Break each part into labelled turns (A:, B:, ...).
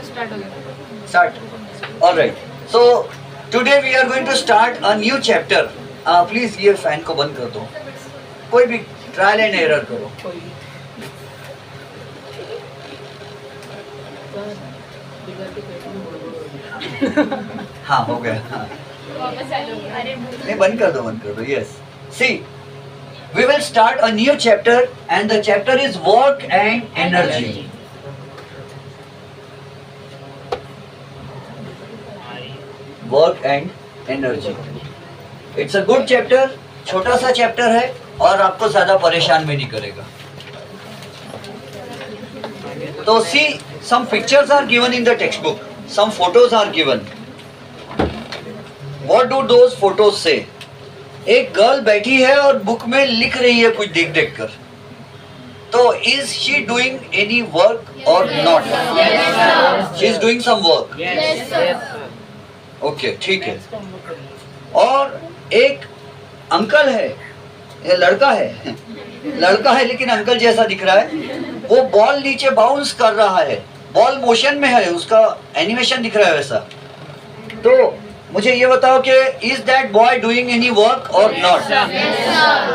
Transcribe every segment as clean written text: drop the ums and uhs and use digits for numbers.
A: Start. All right. So today we are going to start a new chapter. Please ये fan को बंद कर दो. कोई भी ट्रायल एंड एरर करो. हाँ हो गया. हाँ. नहीं बंद कर दो. Yes. See, we will start a new chapter and the chapter is work and energy. Work and energy. It's a good chapter. छोटा सा चैप्टर है और आपको ज्यादा परेशान भी नहीं करेगा. तो see, some pictures are given in the textbook. Some photos are given. What do those photos say? एक गर्ल बैठी है और बुक में लिख रही है कुछ देख देख कर. तो is she doing any work or not?
B: Yes, sir.
A: She is doing some work.
B: Yes, sir.
A: Okay ठीक है. और एक अंकल है, ये लड़का है लेकिन अंकल जैसा दिख रहा है. वो बॉल नीचे बाउंस कर रहा है, बॉल मोशन में है, उसका एनिमेशन दिख रहा है वैसा. तो मुझे ये बताओ कि is that boy doing any work और नॉट?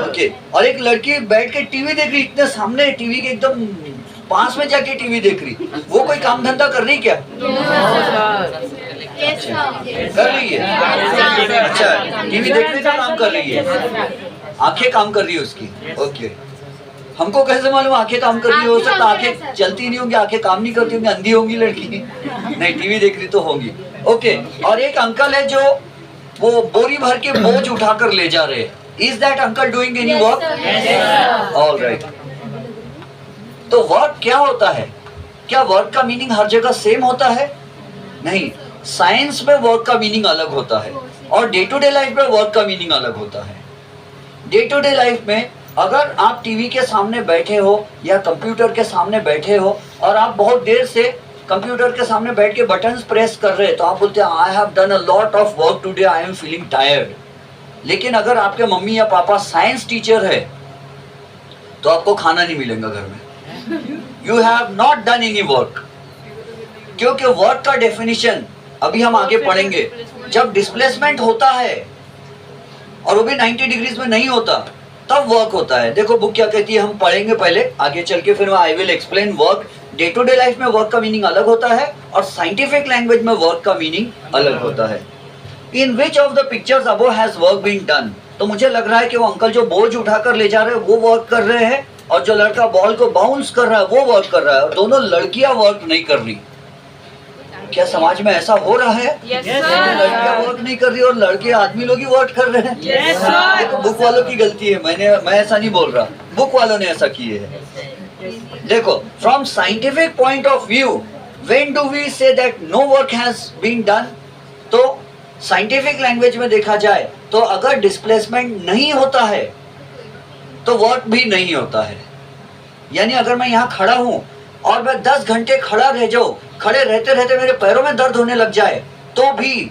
A: ओके. और एक लड़की बैठ के टीवी देख रही, इतने सामने टीवी के एकदम पास में जाके टीवी देख रही. वो कोई काम धंधा कर रही क्या? कर रही है. अच्छा, टीवी देखने का काम कर रही है, आंखें काम कर रही है उसकी. ओके. हमको कैसे मालूम आंखें काम कर रही हो सकता आंखें चलती नहीं होंगी, आंखें काम नहीं करती होंगी, अंधी होंगी लड़की. नहीं, टीवी देख रही तो होंगी. ओके. और एक अंकल है जो वो बोरी भर के बोझ उठाकर ले जा रहे हैं. Is that uncle doing any work? All right. तो वर्क क्या होता है? क्या वर्क का मीनिंग हर जगह सेम होता है? नहीं. साइंस में वर्क का मीनिंग अलग होता है और डे टू डे लाइफ में वर्क का मीनिंग अलग होता है. डे टू डे लाइफ में अगर आप टीवी के सामने बैठे हो या कंप्यूटर के सामने बैठे हो और आप बहुत देर से कंप्यूटर के सामने बैठ के बटन्स प्रेस कर रहे हैं तो आप बोलते हैं I have done a lot of work today, I am feeling tired. लेकिन अगर आपके मम्मी या पापा साइंस टीचर है तो आपको खाना नहीं मिलेगा घर में. You have not done any work. क्योंकि वर्क का डेफिनेशन अभी हम आगे पढ़ेंगे. जब डिस्प्लेसमेंट होता है और वो भी 90 डिग्रीज में नहीं होता तब वर्क होता है. देखो बुक क्या कहती है, हम पढ़ेंगे पहले, आगे चल के फिर I will explain work. Day to day life में वर्क का मीनिंग अलग होता है और साइंटिफिक लैंग्वेज में वर्क का मीनिंग अलग होता है. In which of the pictures above has work been done? तो मुझे लग रहा है कि वो अंकल जो बोझ उठाकर ले जा रहे हैं वो वर्क कर रहे हैं और जो लड़का बॉल को बाउंस कर रहा है वो वर्क कर रहा है और दोनों लड़कियां वर्क नहीं कर रही. क्या समाज में ऐसा हो रहा है? लड़कियां वर्क नहीं कर रही और लड़के आदमी लोग ही वर्क कर रहे हैं. ये तो बुक वालों की गलती है. मैं ऐसा नहीं बोल रहा, बुक वालों ने ऐसा किए है. देखो, from scientific point of view when do we say that no work has been done? तो साइंटिफिक लैंग्वेज में देखा जाए तो अगर डिस्प्लेसमेंट नहीं होता है तो वर्क भी नहीं होता है. यानी अगर मैं यहाँ खड़ा हूँ और मैं 10 घंटे खड़ा रह जाऊं, खड़े रहते रहते मेरे पैरों में दर्द होने लग जाए तो भी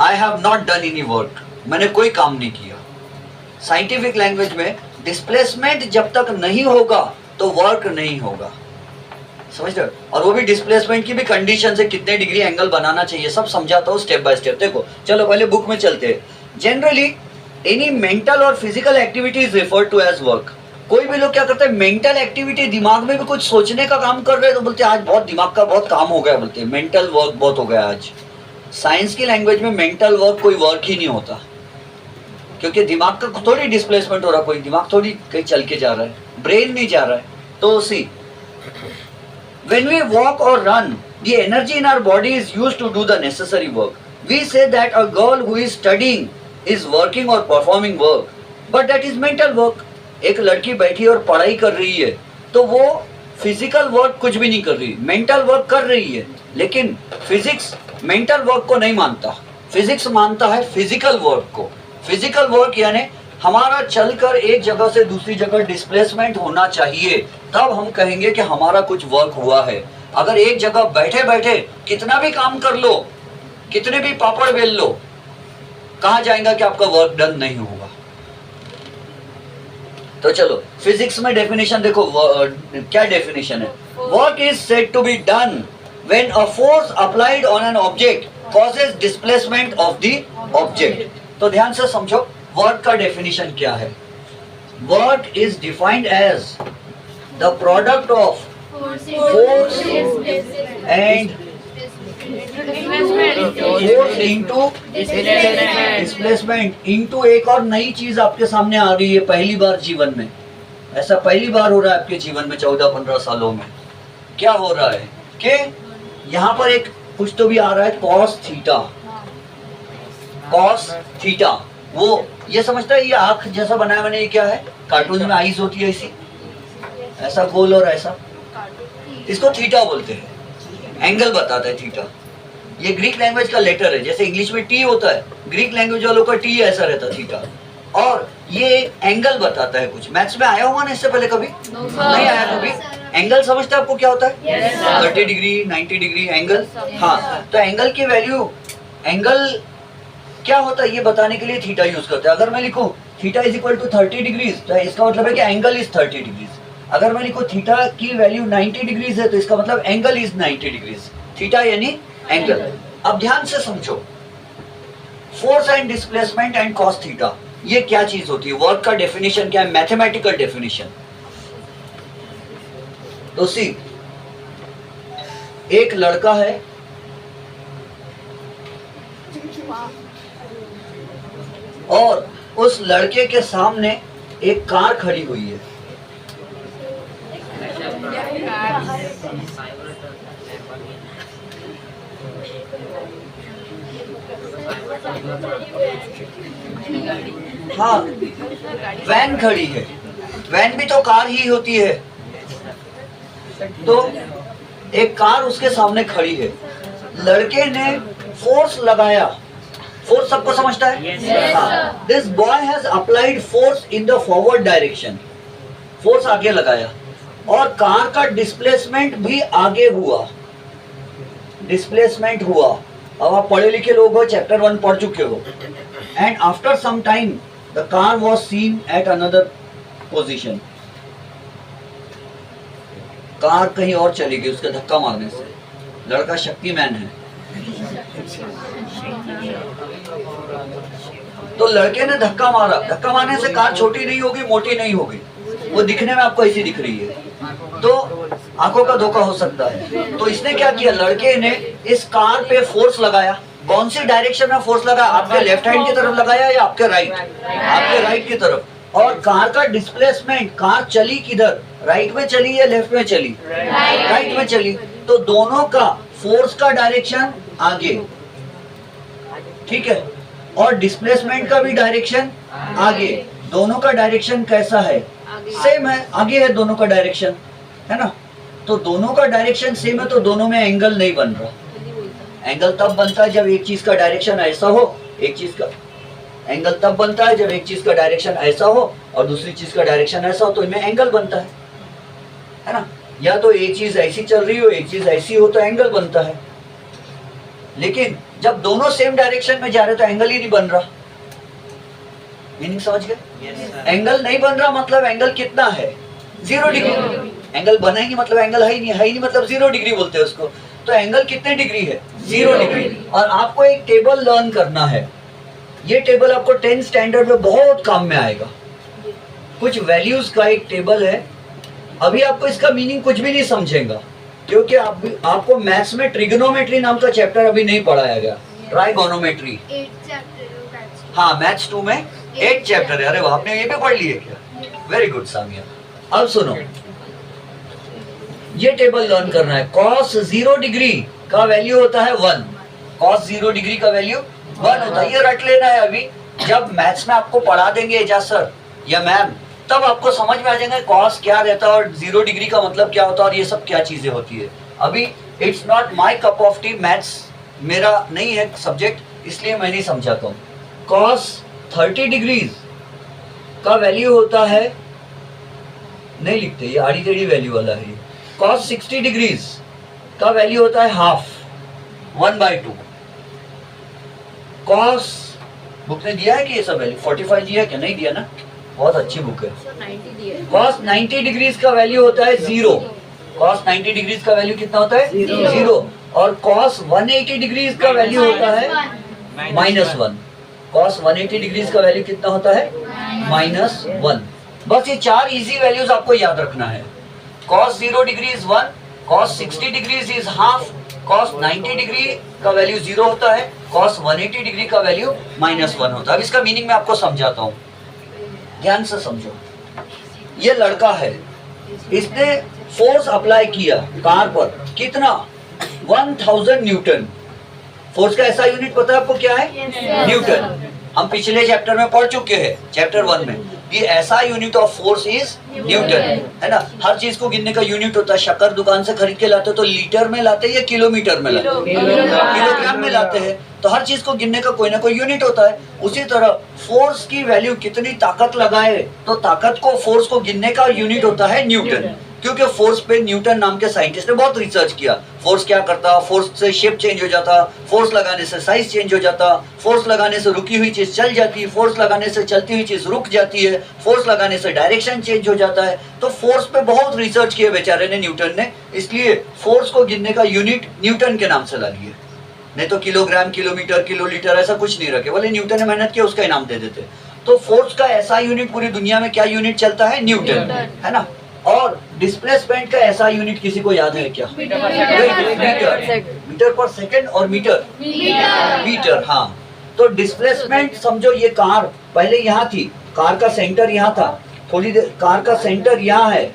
A: I have not done any work, मैंने कोई काम नहीं किया. साइंटिफिक लैंग्वेज में डिस्प्लेसमेंट जब तक नहीं होगा तो वर्क नहीं होगा. समझ रहे हो? और वो भी डिस्प्लेसमेंट की भी कंडीशन है, कितने डिग्री एंगल बनाना चाहिए, सब समझाता हूँ स्टेप बाय स्टेप. देखो चलो पहले बुक में चलते हैं. जनरली एनी मेंटल और physical activity is referred to as work. कोई भी लोग क्या करते हैं, मेंटल एक्टिविटी, दिमाग में भी कुछ सोचने का काम कर रहे हैं तो बोलते हैं आज बहुत दिमाग का बहुत काम हो गया, बोलते हैं मेंटल वर्क बहुत हो गया आज. साइंस की लैंग्वेज में मेंटल वर्क कोई वर्क ही नहीं होता क्योंकि दिमाग का थोड़ी डिस्प्लेसमेंट हो रहा, कोई दिमाग थोड़ी कहीं चल के जा रहा है, ब्रेन नहीं जा रहा है. तो सी when we walk or run the energy in our body is used to do the necessary work. We say that a girl who is studying is working or performing work, but that is mental work. एक लड़की बैठी और पढ़ाई कर रही है तो वो फिजिकल वर्क कुछ भी नहीं कर रही, मेंटल वर्क कर रही है. लेकिन फिजिक्स मेंटल वर्क को नहीं मानता, फिजिक्स मानता है फिजिकल वर्क को. फिजिकल वर्क यानी हमारा चलकर एक जगह से दूसरी जगह डिस्प्लेसमेंट होना चाहिए, तब हम कहेंगे कि हमारा कुछ वर्क हुआ है. अगर एक जगह बैठे बैठे कितना भी काम कर लो, कितने भी पापड़ बेल लो, कहा जाएगा कि आपका वर्क डन नहीं होगा. तो चलो फिजिक्स में डेफिनेशन देखो, क्या डेफिनेशन है. Work is said to be done when a force applied on an object causes displacement of the object। तो ध्यान से समझो वर्क का डेफिनेशन क्या है। Work is defined as the product of force and force into displacement into एक और नई चीज आपके सामने आ रही है पहली बार जीवन में। ऐसा पहली बार हो रहा है आपके जीवन में 14-15 सालों में। क्या हो रहा है कि यहाँ पर एक कुछ तो भी आ रहा है कॉस थीटा। कॉस थीटा वो ये समझता है ये आंख जैसा बनाया मैंने, ये क्या है? कार्टून में आईज होती है ऐसी, ऐसा गोल और ऐसा, इसको थीटा बोलते हैं। एंगल बताता है थीटा। ये ग्रीक लैंग्वेज का लेटर है, जैसे इंग्लिश में टी होता है, ग्रीक लैंग्वेज वालों का टी ऐसा रहता है थीटा। और ये एंगल बताता है कुछ। मैथ्स में आया होगा ना इससे पहले कभी? नहीं आया कभी। एंगल समझते हैं आपको क्या होता है? 30 डिग्री 90 डिग्री एंगल। हाँ, तो एंगल की वैल्यू, एंगल क्या होता है ये बताने के लिए थीटा यूज करते हैं। अगर मैं लिखूं theta is equal to 30 degrees तो इसका मतलब है कि एंगल इज 30 डिग्रीज। अगर मैं लिखूं थीटा की वैल्यू 90 डिग्रीज है तो इसका मतलब एंगल इज 90 डिग्रीज। थीटा यानी एंगल। अब ध्यान से समझो, force and displacement and cos theta ये क्या चीज होती है? वर्क का डेफिनेशन क्या है? Mathematical definition. तो सी, एक लड़का है और उस लड़के के सामने एक कार खड़ी हुई है। हाँ, वैन खड़ी है। वैन भी तो कार ही होती है। तो एक कार उसके सामने खड़ी है, लड़के ने फोर्स लगाया। फोर्स सबको समझता है? This boy has applied force in the forward direction. Force आगे लगाया और कार का डिस्प्लेसमेंट भी आगे हुआ। डिस्प्लेसमेंट हुआ। अब आप पढ़े लिखे लोग हो, चैप्टर 1 पढ़ चुके हो। And after some time the car was seen at another position. Car कहीं और चली गई उसके धक्का मारने से। लड़का शक्तिमान है। तो लड़के ने धक्का मारा। धक्का मारने से कार छोटी नहीं होगी, मोटी नहीं होगी, वो दिखने में आपको ऐसी दिख रही है। तो आंखों का धोखा हो सकता है। तो इसने क्या किया? लड़के ने इस कार पे फोर्स लगाया। कौन सी डायरेक्शन में फोर्स लगाया? आपके लेफ्ट हैंड की तरफ लगाया या आपके राइट? आपके राइट की तरफ। और कार का डिस्प्लेसमेंट, कार चली किधर? राइट में चली या लेफ्ट में चली? राइट में चली। तो दोनों का फोर्स का डायरेक्शन आगे, ठीक है, और डिस्प्लेसमेंट का भी डायरेक्शन आगे। दोनों का डायरेक्शन कैसा है? सेम है, आगे है दोनों का डायरेक्शन, है ना। तो दोनों का डायरेक्शन सेम है तो दोनों में एंगल नहीं बन रहा। एंगल तब बनता है जब एक चीज का डायरेक्शन ऐसा हो, एक चीज का एंगल तब बनता है जब एक चीज का डायरेक्शन ऐसा हो और दूसरी चीज का डायरेक्शन ऐसा हो, तो इनमें एंगल बनता है ना। या तो एक चीज ऐसी चल रही हो, एक चीज ऐसी हो, तो एंगल बनता है। लेकिन जब दोनों सेम डायरेक्शन में जा रहे तो एंगल ही नहीं बन रहा। मीनिंग समझ गए? एंगल नहीं बन रहा मतलब एंगल कितना है? 0 डिग्री। एंगल बना ही नहीं मतलब एंगल है ही नहीं मतलब 0 डिग्री बोलते हैं उसको। तो एंगल कितने डिग्री है? 0 डिग्री। और आपको एक टेबल लर्न करना है। ये टेबल आपको 10th स्टैंडर्ड में बहुत काम में आएगा। कुछ वैल्यूज का एक टेबल है। अभी आपको इसका मीनिंग कुछ भी नहीं समझेगा क्योंकि आपको मैथ्स में ट्रिग्नोमेट्री नाम का चैप्टर अभी नहीं पढ़ाया गया। ट्राइगोनोमेट्री, हाँ, मैथ्स 2 में 8 चैप्टर है। अरे वाह, आपने ये भी पढ़ लिए क्या? Very good Samiya. अब सुनो, ये टेबल लर्न करना है। cos 0 डिग्री का वैल्यू होता है 1। cos 0 डिग्री का वैल्यू 1 होता है। ये रट लेना है। अभी जब मैथ्स में आपको पढ़ा देंगे एजाज सर या मैम, तब आपको समझ में आ जाएगा cos क्या रहता है और 0 डिग्री का मतलब क्या होता है और ये सब क्या चीजें होती है। अभी it's not my cup of T. Maths मेरा नहीं है सब्जेक्ट, इसलिए मैं नहीं समझाता हूँ। cos 30 डिग्रीज का वैल्यू होता है, नहीं लिखते, ये आड़ी टेढ़ी वैल्यू वाला है। cos 60 डिग्रीज का वैल्यू होता है हाफ, 1/2। cos बुक ने दिया है कि ये सब वैल्यू 45 दिया है क्या? नहीं दिया ना, बहुत अच्छी बुक है। cos 90 डिग्रीज का वैल्यू होता है 0। cos 90 डिग्रीज का वैल्यू कितना होता है? 0। और cos 180 डिग्रीज का वैल्यू होता है -1। cos 180 डिग्रीज का वैल्यू कितना होता है? -1। बस ये 4 इजी वैल्यूज आपको याद रखना है। cos 0 degree is 1, cos 60 degrees is half, cos 90 degree का वैल्यू 0 होता है, cos 180 डिग्री का वैल्यू -1 होता है। अब इसका मीनिंग मैं आपको समझाता हूँ, ध्यान से समझो। ये लड़का है, इसने फोर्स अप्लाई किया कार पर, कितना? 1000 न्यूटन। फोर्स का ऐसा यूनिट पता है आपको क्या है? न्यूटन। हम पिछले चैप्टर में पढ़ चुके हैं, चैप्टर 1 में। ये ऐसा unit of force is Newton, है ना। हर चीज को गिनने का यूनिट होता है। शक्कर दुकान से खरीद के लाते हो तो लीटर में लाते हैं या किलोमीटर में लाते हैं? किलोग्राम में लाते हैं। तो हर चीज को गिनने का कोई ना कोई यूनिट होता है। उसी तरह फोर्स की वैल्यू कितनी ताकत लगाए, तो ताकत को, फोर्स को गिनने का यूनिट होता है न्यूटन। क्योंकि फोर्स पे न्यूटन नाम के साइंटिस्ट ने बहुत रिसर्च किया। फोर्स क्या करता, फोर्स से शेप चेंज हो जाता, फोर्स लगाने से साइज चेंज हो जाता, फोर्स लगाने से रुकी हुई चीज चल जाती, फोर्स लगाने से चलती हुई चीज रुक जाती है, फोर्स लगाने से डायरेक्शन चेंज हो जाता है। तो फोर्स पे बहुत रिसर्च किया बेचारे ने, न्यूटन ने। इसलिए फोर्स को गिनने का यूनिट न्यूटन के नाम से ला लिए, नहीं तो किलोग्राम, किलोमीटर, किलोलीटर ऐसा कुछ नहीं रखे। बोले न्यूटन ने मेहनत किया, उसका इनाम दे देते। तो फोर्स का ऐसा यूनिट पूरी दुनिया में क्या यूनिट चलता है? न्यूटन, है ना। और डिस्प्लेसमेंट का ऐसा यूनिट किसी को याद है क्या? मीटर पर सेकंड और मीटर। हाँ, तो डिस्प्लेसमेंट समझो, ये कार पहले यहाँ थी, कार का सेंटर यहाँ था, थोड़ी देर कार का सेंटर यहाँ है,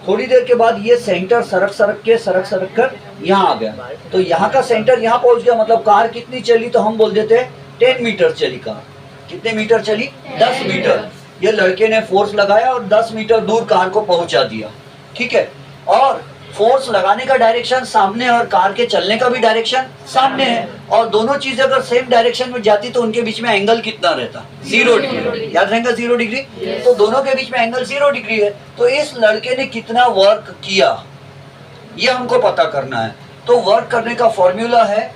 A: थोड़ी देर के बाद ये सेंटर सरक कर यहाँ आ गया। तो यहाँ का सेंटर यहाँ पहुंच गया, मतलब कार कितनी चली? तो हम बोल देते हैं 10 मीटर चली कार। कितने मीटर चली? 10 मीटर। ये लड़के ने फोर्स लगाया और 10 मीटर दूर कार को पहुंचा दिया, ठीक है। और फोर्स लगाने का डायरेक्शन सामने और कार के चलने का भी डायरेक्शन सामने है। और दोनों चीजें अगर सेम डायरेक्शन में जाती तो उनके बीच में एंगल कितना रहता? 0 डिग्री। याद रहेगा 0 डिग्री। तो दोनों के बीच में एंगल 0 डिग्री है। तो इस लड़के ने कितना वर्क किया, ये हमको पता करना है। तो वर्क करने का फॉर्मूला है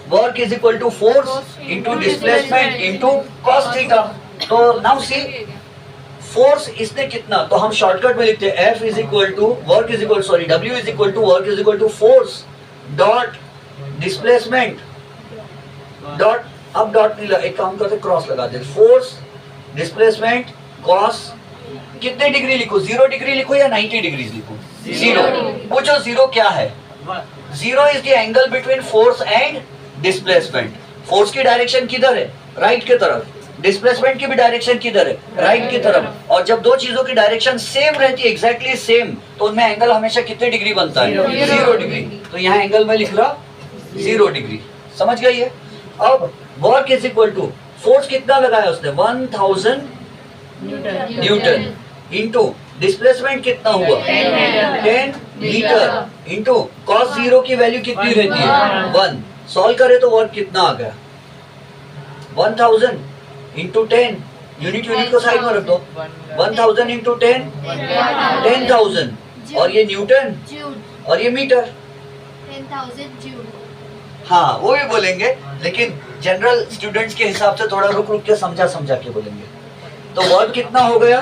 A: work is equal to force into displacement into cos theta. तो नाउ सी फोर्स इसने कितना, तो हम शॉर्टकट में लिखते हैं F is equal to work is equal W is equal to work is equal to force dot displacement dot, अब dot नहीं लगा, एक काम करते क्रॉस लगा दे, फोर्स डिस्प्लेसमेंट कॉस, कितने डिग्री लिखूं? 0 डिग्री लिखूं या 90 डिग्री लिखूं? 0। पूछो 0 क्या है? 0 is the angle between force and displacement. Force की डायरेक्शन किधर है? राइट की तरफ। डिस्प्लेसमेंट की भी डायरेक्शन किधर है? राइट की तरफ। और जब दो चीजों की डायरेक्शन सेम रहती है, एग्जैक्टली सेम, तो उनमें एंगल हमेशा कितने डिग्री बनता है? 0 डिग्री। तो यहाँ एंगल में लिख रहा 0 डिग्री। समझ गई है? अब work is equal to force कितना लगाया उसने? 1000 न्यूटन इंटू डिस्प्लेसमेंट कितना हुआ? 10 मीटर इंटू कॉस 0 की वैल्यू कितनी रहती है? 1। सॉल्व करे तो वर्क कितना आ गया? 1000 इंटू 10, यूनिट को साइड में रख दो। 1000 इंटू 10, 10,000। और ये न्यूटन और ये मीटर,
B: 10,000 जूल।
A: हाँ वो भी बोलेंगे, लेकिन जनरल स्टूडेंट्स के हिसाब से थोड़ा रुक के समझा के बोलेंगे। तो वर्क कितना हो गया?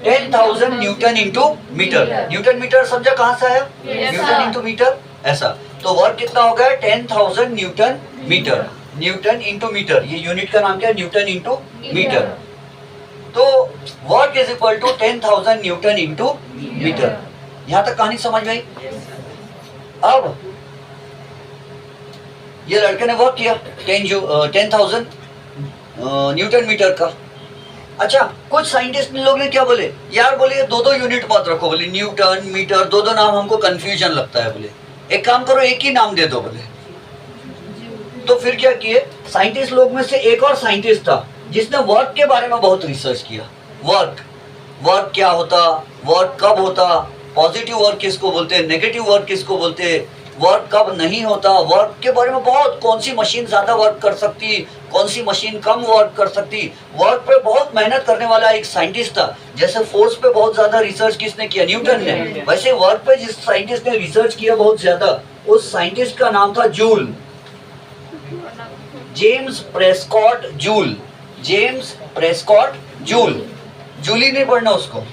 A: 10,000 newton into metre. Newton metre समझा कहाँ से आया? न्यूटन इंटू मीटर, ऐसा। तो वर्क कितना हो गया? 10,000 newton metre. Newton into metre, ये यूनिट का नाम क्या है? Newton into metre. तो work is equal to 10,000 newton into metre. यहां तक कहानी समझ गई? अब ये लड़के ने वर्क किया 10,000 न्यूटन मीटर का। अच्छा, कुछ साइंटिस्ट लोग ने क्या बोले, यार बोले ये दो यूनिट मत रखो, बोले न्यूटन मीटर दो नाम हमको कंफ्यूजन लगता है, बोले एक काम करो एक ही नाम दे दो, बोले। तो फिर क्या किए, साइंटिस्ट लोग में से एक और साइंटिस्ट था जिसने वर्क के बारे में बहुत रिसर्च किया। वर्क क्या होता, वर्क कब होता, पॉजिटिव वर्क किसको बोलते हैं, नेगेटिव वर्क किसको बोलते हैं, वर्क कब नहीं होता, वर्क के बारे में बहुत, कौन सी मशीन ज्यादा वर्क कर सकती, कौन सी मशीन कम वर्क कर सकती। वर्क पे बहुत मेहनत करने वाला एक साइंटिस्ट था। जैसे फोर्स पे बहुत ज्यादा रिसर्च किसने किया, न्यूटन ने, वैसे वर्क पे जिस साइंटिस्ट ने रिसर्च किया बहुत ज्यादा, उस साइंटिस्ट का नाम था Joule, James Prescott Joule. James Prescott Joule, Julie नहीं पढ़ना उसको,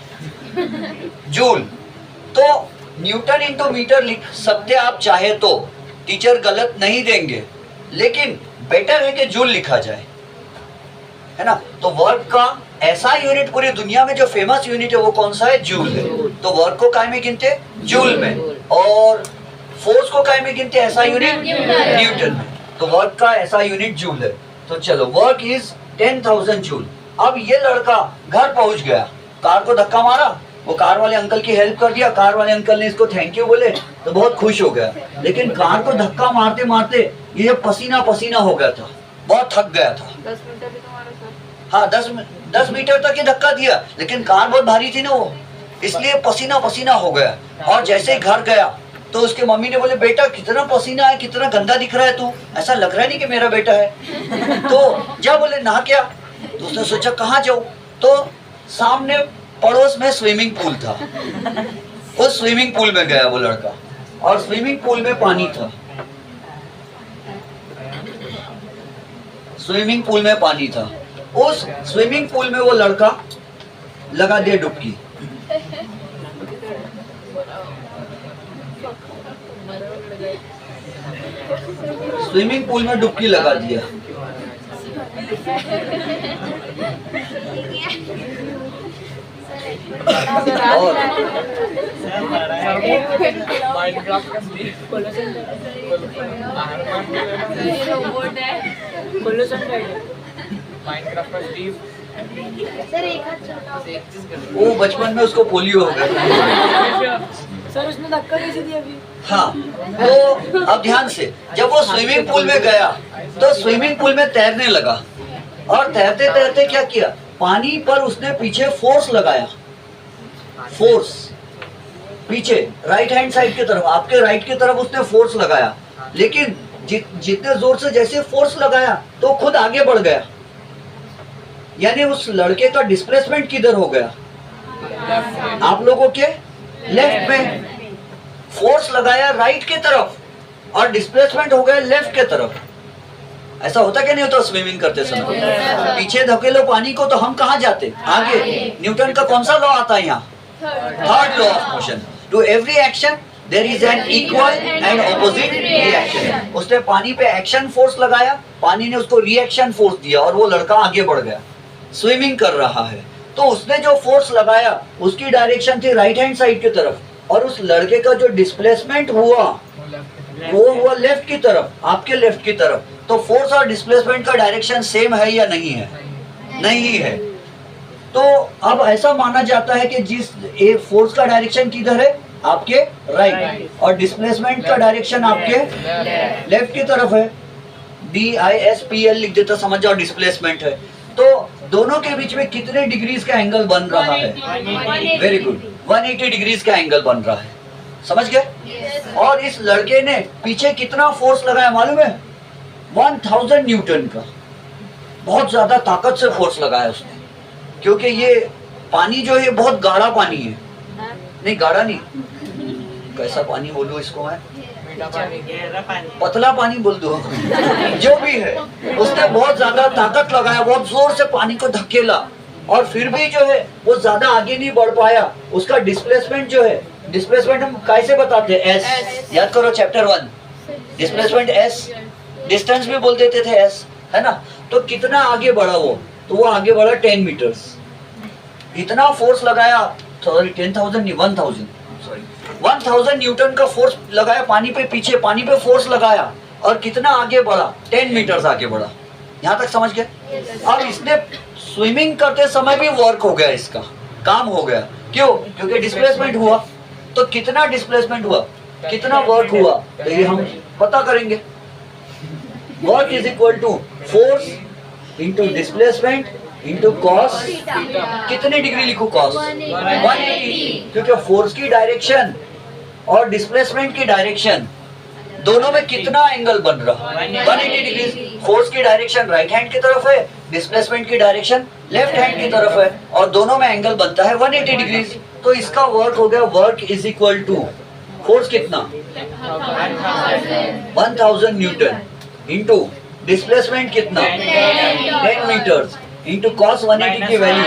A: जूल। तो न्यूटन इंटू मीटर लिख सकते आप चाहे तो, टीचर गलत नहीं देंगे, लेकिन बेटर है कि जूल लिखा जाए, है ना। तो वर्क का ऐसा यूनिट पूरी दुनिया में जो फेमस यूनिट है वो कौन सा है? जूल है। तो वर्क को काय में गिनते हैं? जूल में। और फोर्स को काय में गिनते हैं? ऐसा यूनिट न्यूटन में। तो वर्क का ऐसा यूनिट जूल है। तो चलो, वर्क इज 10,000 जूल। अब ये लड़का घर पहुंच गया, कार को धक्का मारा, वो कार वाले अंकल की हेल्प कर दिया, कार वाले अंकल ने इसको थैंक यू बोले तो बहुत खुश हो गया। लेकिन कार को धक्का मारते मारते ये पसीना पसीना हो गया था, बहुत थक गया था।
C: 10 मीटर भी तुम्हारा सर?
A: हाँ, 10 मीटर तक ही धक्का दिया, लेकिन कार बहुत भारी थी ना वो, इसलिए पसीना पसीना हो गया। और जैसे ही घर गया तो उसके मम्मी ने बोले, बेटा कितना पसीना है, कितना गंदा दिख रहा है तू, ऐसा लग रहा नहीं कि मेरा बेटा है। तो जा बोले नहा क्या। तो उसने सोचा कहाँ जाऊँ, तो सामने पड़ोस में स्विमिंग पूल था, उस स्विमिंग पूल में गया वो लड़का, और स्विमिंग पूल में पानी था, स्विमिंग पूल में पानी था। उस स्विमिंग पूल में वो लड़का लगा दिया डुबकी। स्विमिंग पूल में डुबकी लगा दिया। और
B: सर एक हाथ चलाओ।
A: वो बचपन में उसको पोलियो हो गया।
C: सर उसने धक्का कैसे दिया अभी?
A: हाँ, तो अब ध्यान से, जब वो स्विमिंग पूल में गया तो स्विमिंग पूल में तैरने लगा, और तैरते तैरते क्या किया, पानी पर उसने पीछे फोर्स लगाया, फोर्स पीछे राइट हैंड साइड की तरफ, आपके राइट की तरफ उसने फोर्स लगाया। लेकिन जितने जोर से जैसे फोर्स लगाया तो खुद आगे बढ़ गया, यानी उस लड़के का डिस्प्लेसमेंट किधर हो गया? आप लोगों के लेफ्ट में। फोर्स लगाया राइट की तरफ और डिस्प्लेसमेंट हो गया लेफ्ट की तरफ। ऐसा होता क्या नहीं होता स्विमिंग करते समय? पीछे धकेलो पानी को तो हम कहाँ जाते? आगे। न्यूटन का कौन सा लॉ आता है यहाँ? Third law of motion. To every action there is an equal and opposite reaction. उसने पानी पे एक्शन फोर्स लगाया, पानी ने उसको रिएक्शन फोर्स दिया, और वो लड़का आगे बढ़ गया, स्विमिंग कर रहा है। तो उसने जो फोर्स लगाया उसकी डायरेक्शन थी राइट हैंड साइड की तरफ, और उस लड़के का जो डिस्प्लेसमेंट हुआ वो हुआ लेफ्ट की तरफ, आपके लेफ्ट की तरफ। तो फोर्स और डिस्प्लेसमेंट का डायरेक्शन सेम है या नहीं है? नहीं है। तो अब ऐसा माना जाता है कि जिस फोर्स का डायरेक्शन किधर है? आपके राइट, और डिस्प्लेसमेंट का डायरेक्शन आपके लेफ्ट की तरफ है। DISPL लिख देता, समझ जाओ डिस्प्लेसमेंट है। तो दोनों के बीच में कितने डिग्रीज का एंगल बन रहा है? वेरी गुड, 180 डिग्रीज का एंगल बन रहा है, समझ गए। और इस लड़के ने पीछे कितना फोर्स लगाया मालूम है? 1000 न्यूटन का, बहुत ज्यादा ताकत से फोर्स लगाया उसने, क्योंकि ये पानी जो है बहुत गाढ़ा पानी है। नहीं गाढ़ा नहीं, कैसा पानी बोलूं इसको मैं? पतला पानी बोल दो। जो भी है, उसने बहुत ज्यादा ताकत लगाया, बहुत जोर से पानी को धकेला, और फिर भी जो है वो ज्यादा आगे नहीं बढ़ पाया। उसका डिस्प्लेसमेंट जो है, डिस्प्लेसमेंट हम कैसे बताते हैं? S। याद करो चैप्टर 1, डिस्प्लेसमेंट S, डिस्टेंस भी बोल देते थे S, है ना। तो कितना आगे बढ़ा वो? तो वो आगे बढ़ा 10 मीटर्स। इतना फोर्स लगाया, सॉरी 10,000 नहीं 1000, सॉरी 1000 न्यूटन का फोर्स लगाया पानी पे, पीछे पानी पे फोर्स लगाया, और कितना आगे बढ़ा? 10 मीटर्स आगे बढ़ा। यहाँ तक समझ गए? अब इसने स्विमिंग करते समय भी वर्क हो गया, इसका काम हो गया। क्यों? क्योंकि डिस्प्लेसमेंट हुआ। तो कितना डिस्प्लेसमेंट हुआ, कितना वर्क हुआ, तो ये हम पता करेंगे। Work is equal to force into displacement into cos. कितने डिग्री लिखूं? कॉस 180, क्योंकि फोर्स की डायरेक्शन और डिस्प्लेसमेंट की डायरेक्शन दोनों में कितना एंगल बन रहा? 180 डिग्री। फोर्स की डायरेक्शन राइट हैंड की तरफ है, डिस्प्लेसमेंट की डायरेक्शन लेफ्ट हैंड की तरफ है, और दोनों में एंगल बनता है 180 डिग्री। तो इसका वर्क हो गया, work is equal to force कितना? 1000 न्यूटन इंटू डिस्प्लेसमेंट कितना? 10 मीटर्स इंटू कॉस 180 की वैल्यू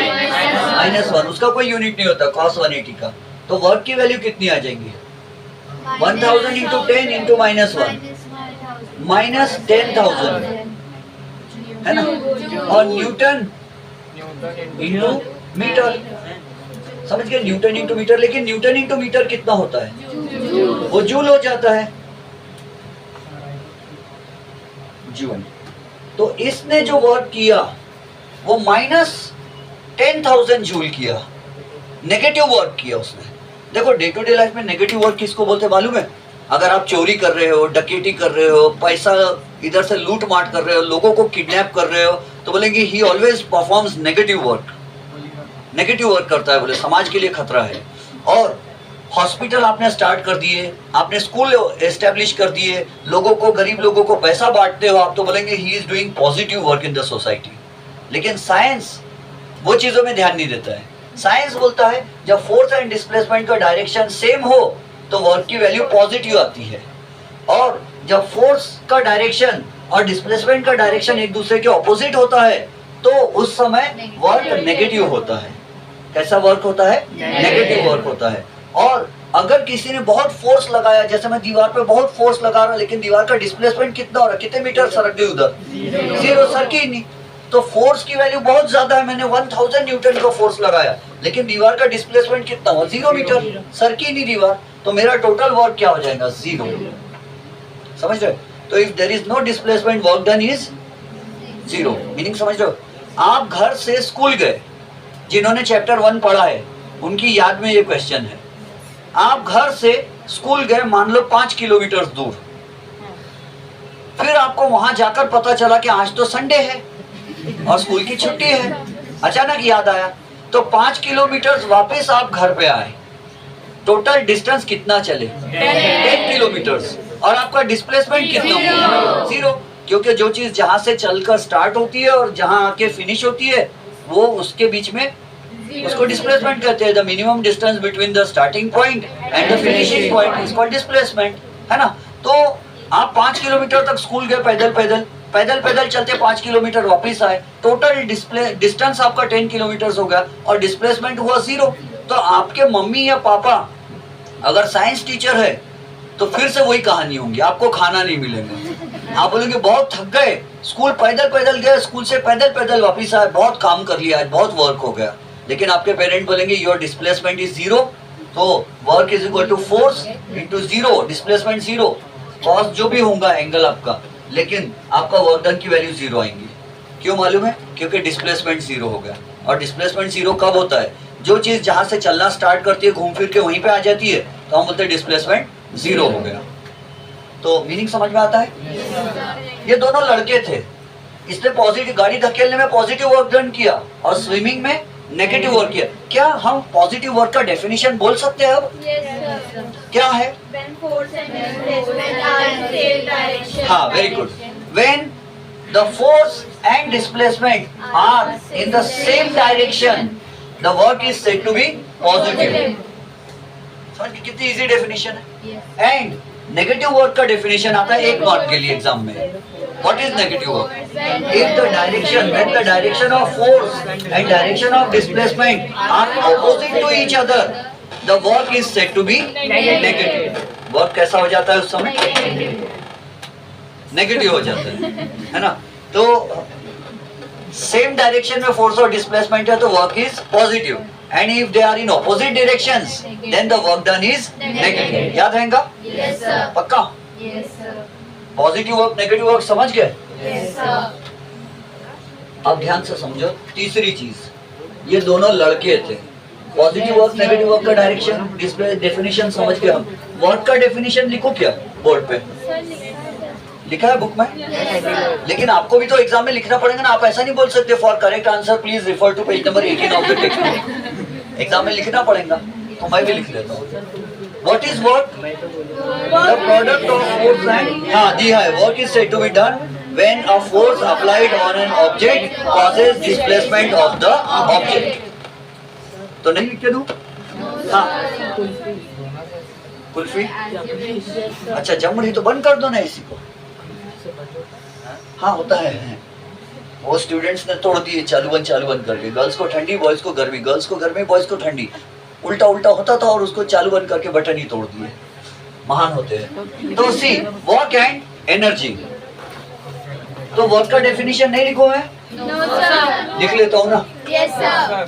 A: -1। उसका कोई यूनिट नहीं होता कॉस 180 का। तो वर्क की वैल्यू कितनी आ जाएंगी? 1000 into 10 into -1 minus 10,000 है ना, और न्यूटन इंटू मीटर, समझ गए, न्यूटन इंटू मीटर। लेकिन न्यूटन इंटू मीटर कितना होता है, वो जूल हो जाता है, जूल। तो इसने जो वर्क किया वो -10,000 जूल किया, नेगेटिव वर्क किया उसने। देखो डे टू डे लाइफ में नेगेटिव वर्क किसको बोलते मालूम है? अगर आप चोरी कर रहे हो, डकैती कर रहे हो, पैसा इधर से लूट मार कर रहे हो, लोगों को किडनैप कर रहे हो, तो बोलेंगे ही always performs negative work, negative work करता है, बोले समाज के लिए खतरा है। और हॉस्पिटल आपने स्टार्ट कर दिए, आपने स्कूल एस्टेब्लिश कर दिए, लोगों को, गरीब लोगों को पैसा बांटते हो आप, तो बोलेंगे he is doing positive work in the society. लेकिन साइंस वो चीजों में ध्यान नहीं देता है। साइंस बोलता है जब फोर्स एंड डिस्प्लेसमेंट का डायरेक्शन सेम हो तो वर्क की वैल्यू पॉजिटिव आती है, और जब फोर्स का डायरेक्शन और डिस्प्लेसमेंट का डायरेक्शन एक दूसरे के ऑपोजिट होता है तो उस समय वर्क नेगेटिव होता है। कैसा वर्क होता है? नेगेटिव वर्क होता है। और अगर किसी ने बहुत फोर्स लगाया, जैसे मैं दीवार पे बहुत फोर्स लगा रहा, लेकिन दीवार का डिस्प्लेसमेंट कितना हो रहा है, कितने मीटर सरक गई उधर, 0, सरकी नहीं, तो फोर्स की वैल्यू बहुत ज्यादा है, मैंने 1000 न्यूटन का फोर्स लगाया, लेकिन दीवार का डिस्प्लेसमेंट कितना हुआ, 0 मीटर, सरकी नहीं दीवार, तो मेरा टोटल वर्क क्या हो जाएगा, 0। समझ रहे? तो if there is no displacement, work done is 0। Meaning समझ रहे हो? आप घर से स्कूल गए, जिन्होंने चैप्टर 1 पढ़ा है उनकी याद में ये क्वेश्चन है। आप घर से स्कूल गए, मान लो 5 किलोमीटर दूर, फिर आपको वहां जाकर पता चला कि आज तो संडे है और स्कूल की छुट्टी है, अचानक याद आया, तो 5 किलोमीटर वापस आप घर पे आए, टोटल डिस्टेंस कितना चले, 10 किलोमीटर, और आपका डिस्प्लेसमेंट कितना हुआ, 0, क्योंकि जो चीज जहां से चलकर स्टार्ट होती है और जहां आके फिनिश होती है वो उसके बीच में, उसको डिस्प्लेसमेंट कहते हैं। The minimum distance between the starting point and the finishing point is called displacement, है ना। तो आप 5 किलोमीटर तक स्कूल गए, पैदल पैदल चलते 5 किलोमीटर वापस आए, टोटल डिस्टेंस आपका 10 किलोमीटर हो गया और डिस्प्लेसमेंट हुआ 0। तो आपके मम्मी या पापा अगर साइंस टीचर है तो फिर से वही कहानी होंगी, आपको खाना नहीं मिलेगा, आप बोलेंगे बहुत थक गए, स्कूल पैदल पैदल गए, स्कूल से पैदल पैदल वापस आए, बहुत काम कर लिया आज, बहुत वर्क हो गया। लेकिन आपके पेरेंट बोलेंगे योर डिस्प्लेसमेंट इज 0, तो work is equal to force into 0, displacement 0, cost जो भी होगा एंगल आपका, लेकिन आपका वर्क डन की वैल्यू 0 आएंगी। क्यों मालूम है? क्योंकि डिस्प्लेसमेंट 0 हो गया। और डिस्प्लेसमेंट 0 कब होता है? जो चीज जहां से चलना स्टार्ट करती है घूम फिर के वहीं पे आ जाती है, तो हम बोलते हैं डिस्प्लेसमेंट 0 हो गया। तो मीनिंग समझ में आता है? ये दोनों लड़के थे, इसने पॉजिटिव, गाड़ी धकेलने में पॉजिटिव वर्क डन किया और स्विमिंग में नेगेटिव वर्क किया। क्या हम पॉजिटिव वर्क का डेफिनेशन बोल सकते हैं अब? क्या है? हाँ, very good. When the force and displacement are in the same direction the work is said to be positive. समझ गए कितनी इजी डेफिनेशन है? एंड नेगेटिव वर्क का डेफिनेशन आता है 1 मार्क के लिए एग्जाम में। What is negative work? If the direction, when the direction of force and direction of displacement are opposite to each other, the work is said to be negative. Work कैसा हो जाता है उस समय? Negative हो जाता है ना। तो सेम डायरेक्शन में फोर्स और डिस्प्लेसमेंट है तो work is positive, and if they are in opposite directions then the work done is negative. याद रहेगा?
C: Yes, sir.
A: पक्का?
C: Yes, sir.
A: Positive work, negative work समझ गए?
C: Yes, sir.
A: अब ध्यान से समझो तीसरी चीज, ये दोनों लड़के थे, पॉजिटिव वर्क नेगेटिव वर्क का डायरेक्शन डिस्प्ले डेफिनेशन समझ के हम वर्क का डेफिनेशन लिखो क्या बोर्ड पे? लिखा है बुक में? लेकिन आपको भी तो एग्जाम में लिखना पड़ेगा ना, आप ऐसा नहीं बोल सकते for correct answer please refer to page number 18 of the textbook. Exam में लिखना पड़ेगा, तो मैं भी लिख देता हूँ। What is work? The product of force and दी है, work is said to be done when a force applied on an object causes displacement of the object. तो नहीं लिख के दूँ? हाँ, कुल्फी? अच्छा जम रही तो बंद कर दो ना इसी को। हाँ होता है, वो स्टूडेंट्स ने तोड़ दिए चालू बंद करके, गर्ल्स को ठंडी बॉयज को गर्मी, गर्ल्स को गर्मी बॉयज को ठंडी, उल्टा उल्टा होता था और उसको चालू बंद करके बटन ही तोड़ दिए। महान होते हैं। तो सी वर्क एंड एनर्जी, तो वर्क का डेफिनेशन नहीं लिखो है, लिख लेता हूँ ना,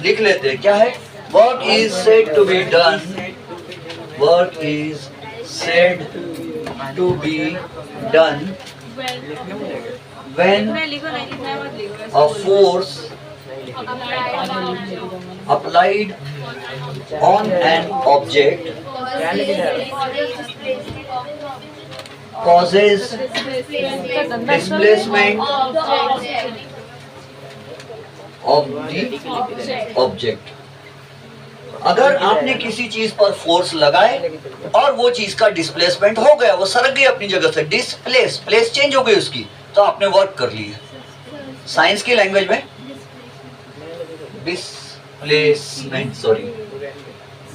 A: लिख लेते हैं। क्या है? Work is said to be done, work is said to be done when a force applied on an object causes displacement of the object। अगर आपने किसी चीज पर फोर्स लगाए और वो चीज का डिस्प्लेसमेंट हो गया, वो सरक गई अपनी जगह से, प्लेस चेंज हो गई उसकी, तो आपने वर्क कर ली है। साइंस की लैंग्वेज में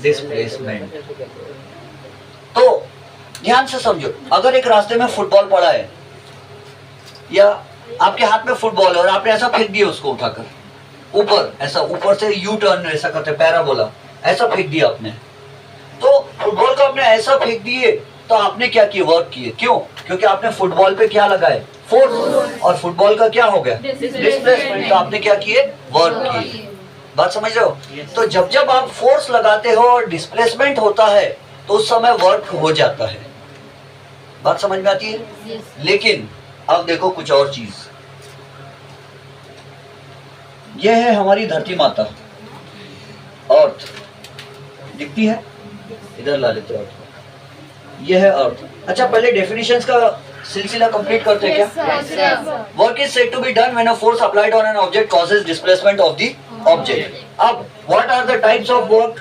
A: डिस्प्लेसमेंट। तो ध्यान से समझो, अगर एक रास्ते में फुटबॉल पड़ा है या आपके हाथ में फुटबॉल है और आपने ऐसा फेंक दिया उसको उठाकर ऊपर, ऐसा ऊपर से यू टर्न ऐसा करते पैराबोला, ऐसा फेंक दिया आपने, तो फुटबॉल को आपने ऐसा फेंक दिए, तो आपने क्या किया? वर्क किए। क्यों? क्योंकि आपने फुटबॉल पे क्या लगाए? फोर्स, और फुटबॉल का क्या हो गया? डिस्प्लेसमेंट। तो आपने क्या किए? वर्क किए। बात समझ रहे हो? तो जब जब आप फोर्स लगाते हो और डिस्प्लेसमेंट होता है तो उस समय वर्क हो जाता है। बात समझ में आती है? लेकिन अब देखो कुछ और चीज, यह है हमारी धरती माता, अर्थ दिखती है, इधर ला लेते हैं, यह है अर्थ। अच्छा, पहले डेफिनेशंस का सिलसिला कंप्लीट करते हैं क्या? Work is said to be done when a force applied on an object causes displacement of the object. अब what are the types of work?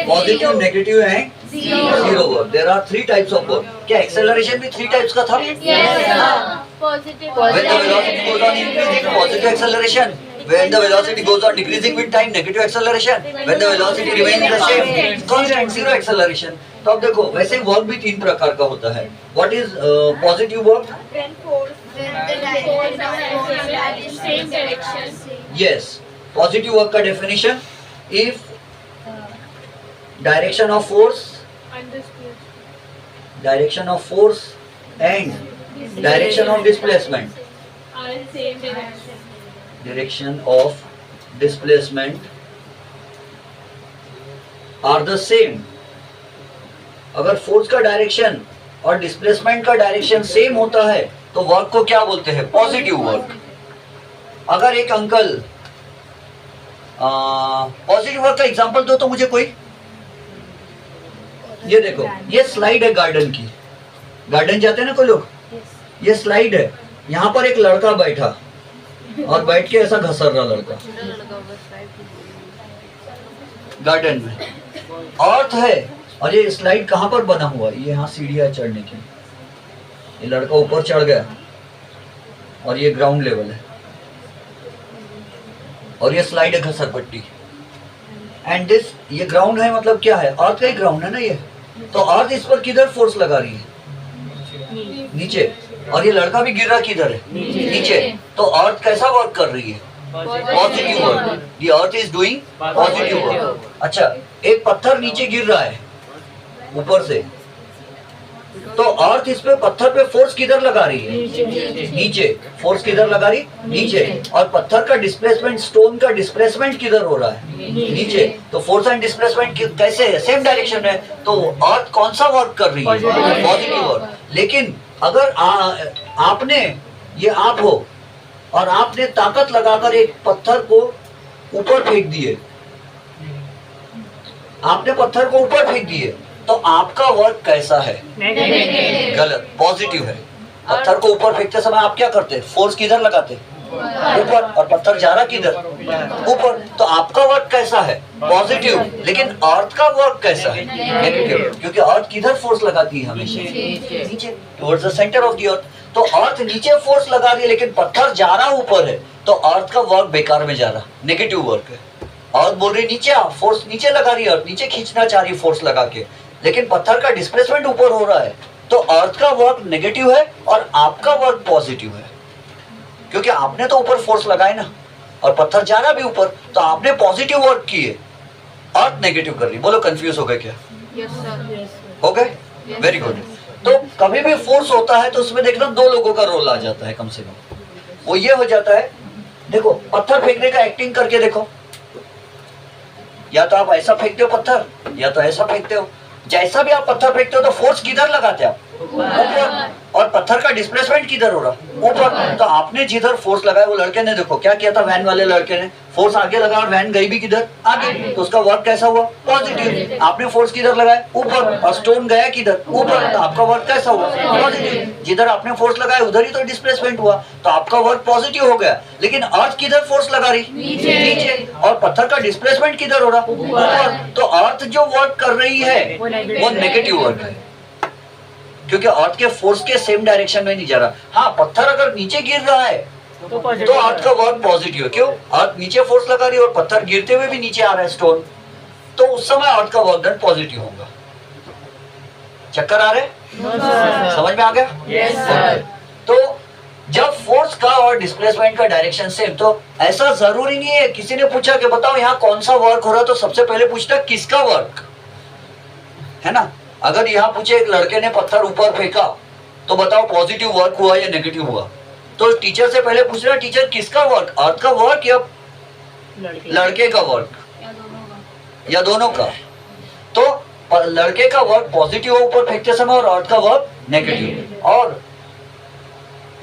A: Positive, negative and zero work. There are 3 types of work. क्या acceleration भी 3 types का था? When the velocity goes on increasing, positive acceleration. When the velocity goes on decreasing with time, negative acceleration. When the velocity remains the same, constant, zero acceleration. तो अब देखो, वैसे work भी 3 प्रकार का होता है। What is positive work? Yes, positive work का definition: if direction of force and direction of displacement are the same। अगर फोर्स का डायरेक्शन और डिस्प्लेसमेंट का डायरेक्शन सेम होता है तो वर्क को क्या बोलते हैं? Positive work. अगर एक अंकल पॉजिटिव वर्क का एग्जांपल दो तो मुझे कोई। ये देखो, ये स्लाइड है गार्डन की, गार्डन जाते हैं ना कोई लोग, ये स्लाइड है, यहाँ पर एक लड़का बैठा और बैठ के ऐसा घसर रहा लड़का गार्डन में, अर्थ है, और ये स्लाइड कहाँ पर बना हुआ है? ये यहाँ सीढ़ियाँ चढ़ने की, ये लड़का ऊपर चढ़ गया और ये ग्राउंड लेवल है और ये स्लाइड है घसरपट्टी, एंड दिस, ये ग्राउंड है, मतलब क्या है? अर्थ का ही ग्राउंड है ना ये। तो अर्थ इस पर किधर फोर्स लगा रही है? नीचे। और ये लड़का भी गिर रहा किधर है? नीचे। तो अर्थ कैसा वर्क कर रही है? Positive work. The earth is doing positive work. अच्छा, एक पत्थर नीचे गिर रहा है ऊपर से, तो अर्थ इस पे पत्थर पे फोर्स किधर लगा रही है? नीचे। फोर्स किधर लगा रही? नीचे। और पत्थर का डिस्प्लेसमेंट, स्टोन का डिस्प्लेसमेंट किधर हो रहा है? नीचे। तो फोर्स एंड डिस्प्लेसमेंट कैसे है? सेम डायरेक्शन में। तो अर्थ कौन सा वर्क कर रही है? Positive work. लेकिन अगर आपने, ये आप हो और आपने ताकत लगाकर एक पत्थर को ऊपर फेंक दिए, आपने पत्थर को ऊपर फेंक दिए, तो आपका वर्क कैसा है? गलत, पॉजिटिव है। पत्थर को ऊपर फेंकते समय आप क्या करते? फोर्स किधर लगाते? ऊपर। और पत्थर जा रहा किधर? ऊपर। तो आपका वर्क कैसा है? पॉजिटिव। लेकिन अर्थ का वर्क कैसा है? नेगेटिव। क्योंकि अर्थ किधर फोर्स लगाती है? हमेशा नीचे, towards the centre of the earth. तो अर्थ नीचे फोर्स लगा रही है, लेकिन पत्थर जा रहा ऊपर है, तो अर्थ का वर्क बेकार में जा रहा, नेगेटिव वर्क है। अर्थ बोल रही नीचे आओ, फोर्स नीचे लगा रही है, अर्थ नीचे खींचना चाह रही है फोर्स लगा के, लेकिन पत्थर का डिस्प्लेसमेंट ऊपर हो रहा है, तो अर्थ का वर्क नेगेटिव है और आपका वर्क पॉजिटिव है। क्योंकि आपने तो ऊपर फोर्स लगाए ना, और पत्थर जा रहा भी ऊपर, तो आपने पॉजिटिव वर्क किए, अर्थ नेगेटिव कर रही। बोलो कंफ्यूज हो गए क्या?
C: यस सर
A: हो गए? Very good. तो कभी भी फोर्स होता है तो उसमें देखना दो लोगों का रोल आ जाता है कम से कम। वो ये हो जाता है, देखो पत्थर फेंकने का एक्टिंग करके देखो, या तो आप ऐसा फेंकते हो पत्थर या तो ऐसा फेंकते हो। जैसा भी आप पत्थर फेंकते हो तो फोर्स किधर लगाते हो आप? ऊपर। और पत्थर का डिस्प्लेसमेंट किधर हो रहा? ऊपर। तो आपने जिधर फोर्स लगाया, वो लड़के ने देखो क्या किया था, वैन वाले लड़के ने फोर्स आगे लगा और वैन गई भी किधर? आगे। तो उसका वर्क कैसा हुआ? पॉजिटिव। आपने फोर्स किधर लगाया? ऊपर। और स्टोन गया किधर? ऊपर। तो आपका वर्क कैसा हुआ? पॉजिटिव। जिधर आपने फोर्स लगाया उधर ही तो डिस्प्लेसमेंट हुआ, तो आपका वर्क पॉजिटिव हो गया। लेकिन अर्थ किधर फोर्स लगा रही? नीचे। और पत्थर का डिस्प्लेसमेंट किधर हो रहा? ऊपर। तो अर्थ जो वर्क कर रही है वो नेगेटिव वर्क है, क्योंकि अर्थ के फोर्स के सेम डायरेक्शन में नहीं जा रहा। हाँ, पत्थर अगर नीचे गिर रहा है तो अर्थ का वर्क पॉजिटिव है। क्यों? अर्थ नीचे फोर्स लगा रही है और पत्थर गिरते हुए भी नीचे आ रहा है स्टोन, तो उस समय अर्थ का वर्क डन पॉजिटिव होगा। चक्कर आ रहे? समझ में आ गया?
C: Yes sir.
A: तो जब फोर्स का और डिस्प्लेसमेंट का डायरेक्शन सेम, तो ऐसा जरूरी नहीं है। किसी ने पूछा कि बताओ यहाँ कौन सा वर्क हो रहा है, तो सबसे पहले पूछता किसका वर्क है ना। अगर यहाँ पूछे एक लड़के ने पत्थर ऊपर फेंका तो बताओ पॉजिटिव वर्क हुआ या नेगेटिव हुआ, तो टीचर से पहले पूछ रहा टीचर किसका वर्क, अर्थ का वर्क या लड़के का वर्क या दोनों का। तो लड़के का वर्क पॉजिटिव हो ऊपर फेंकते समय और अर्थ का वर्क नेगेटिव। और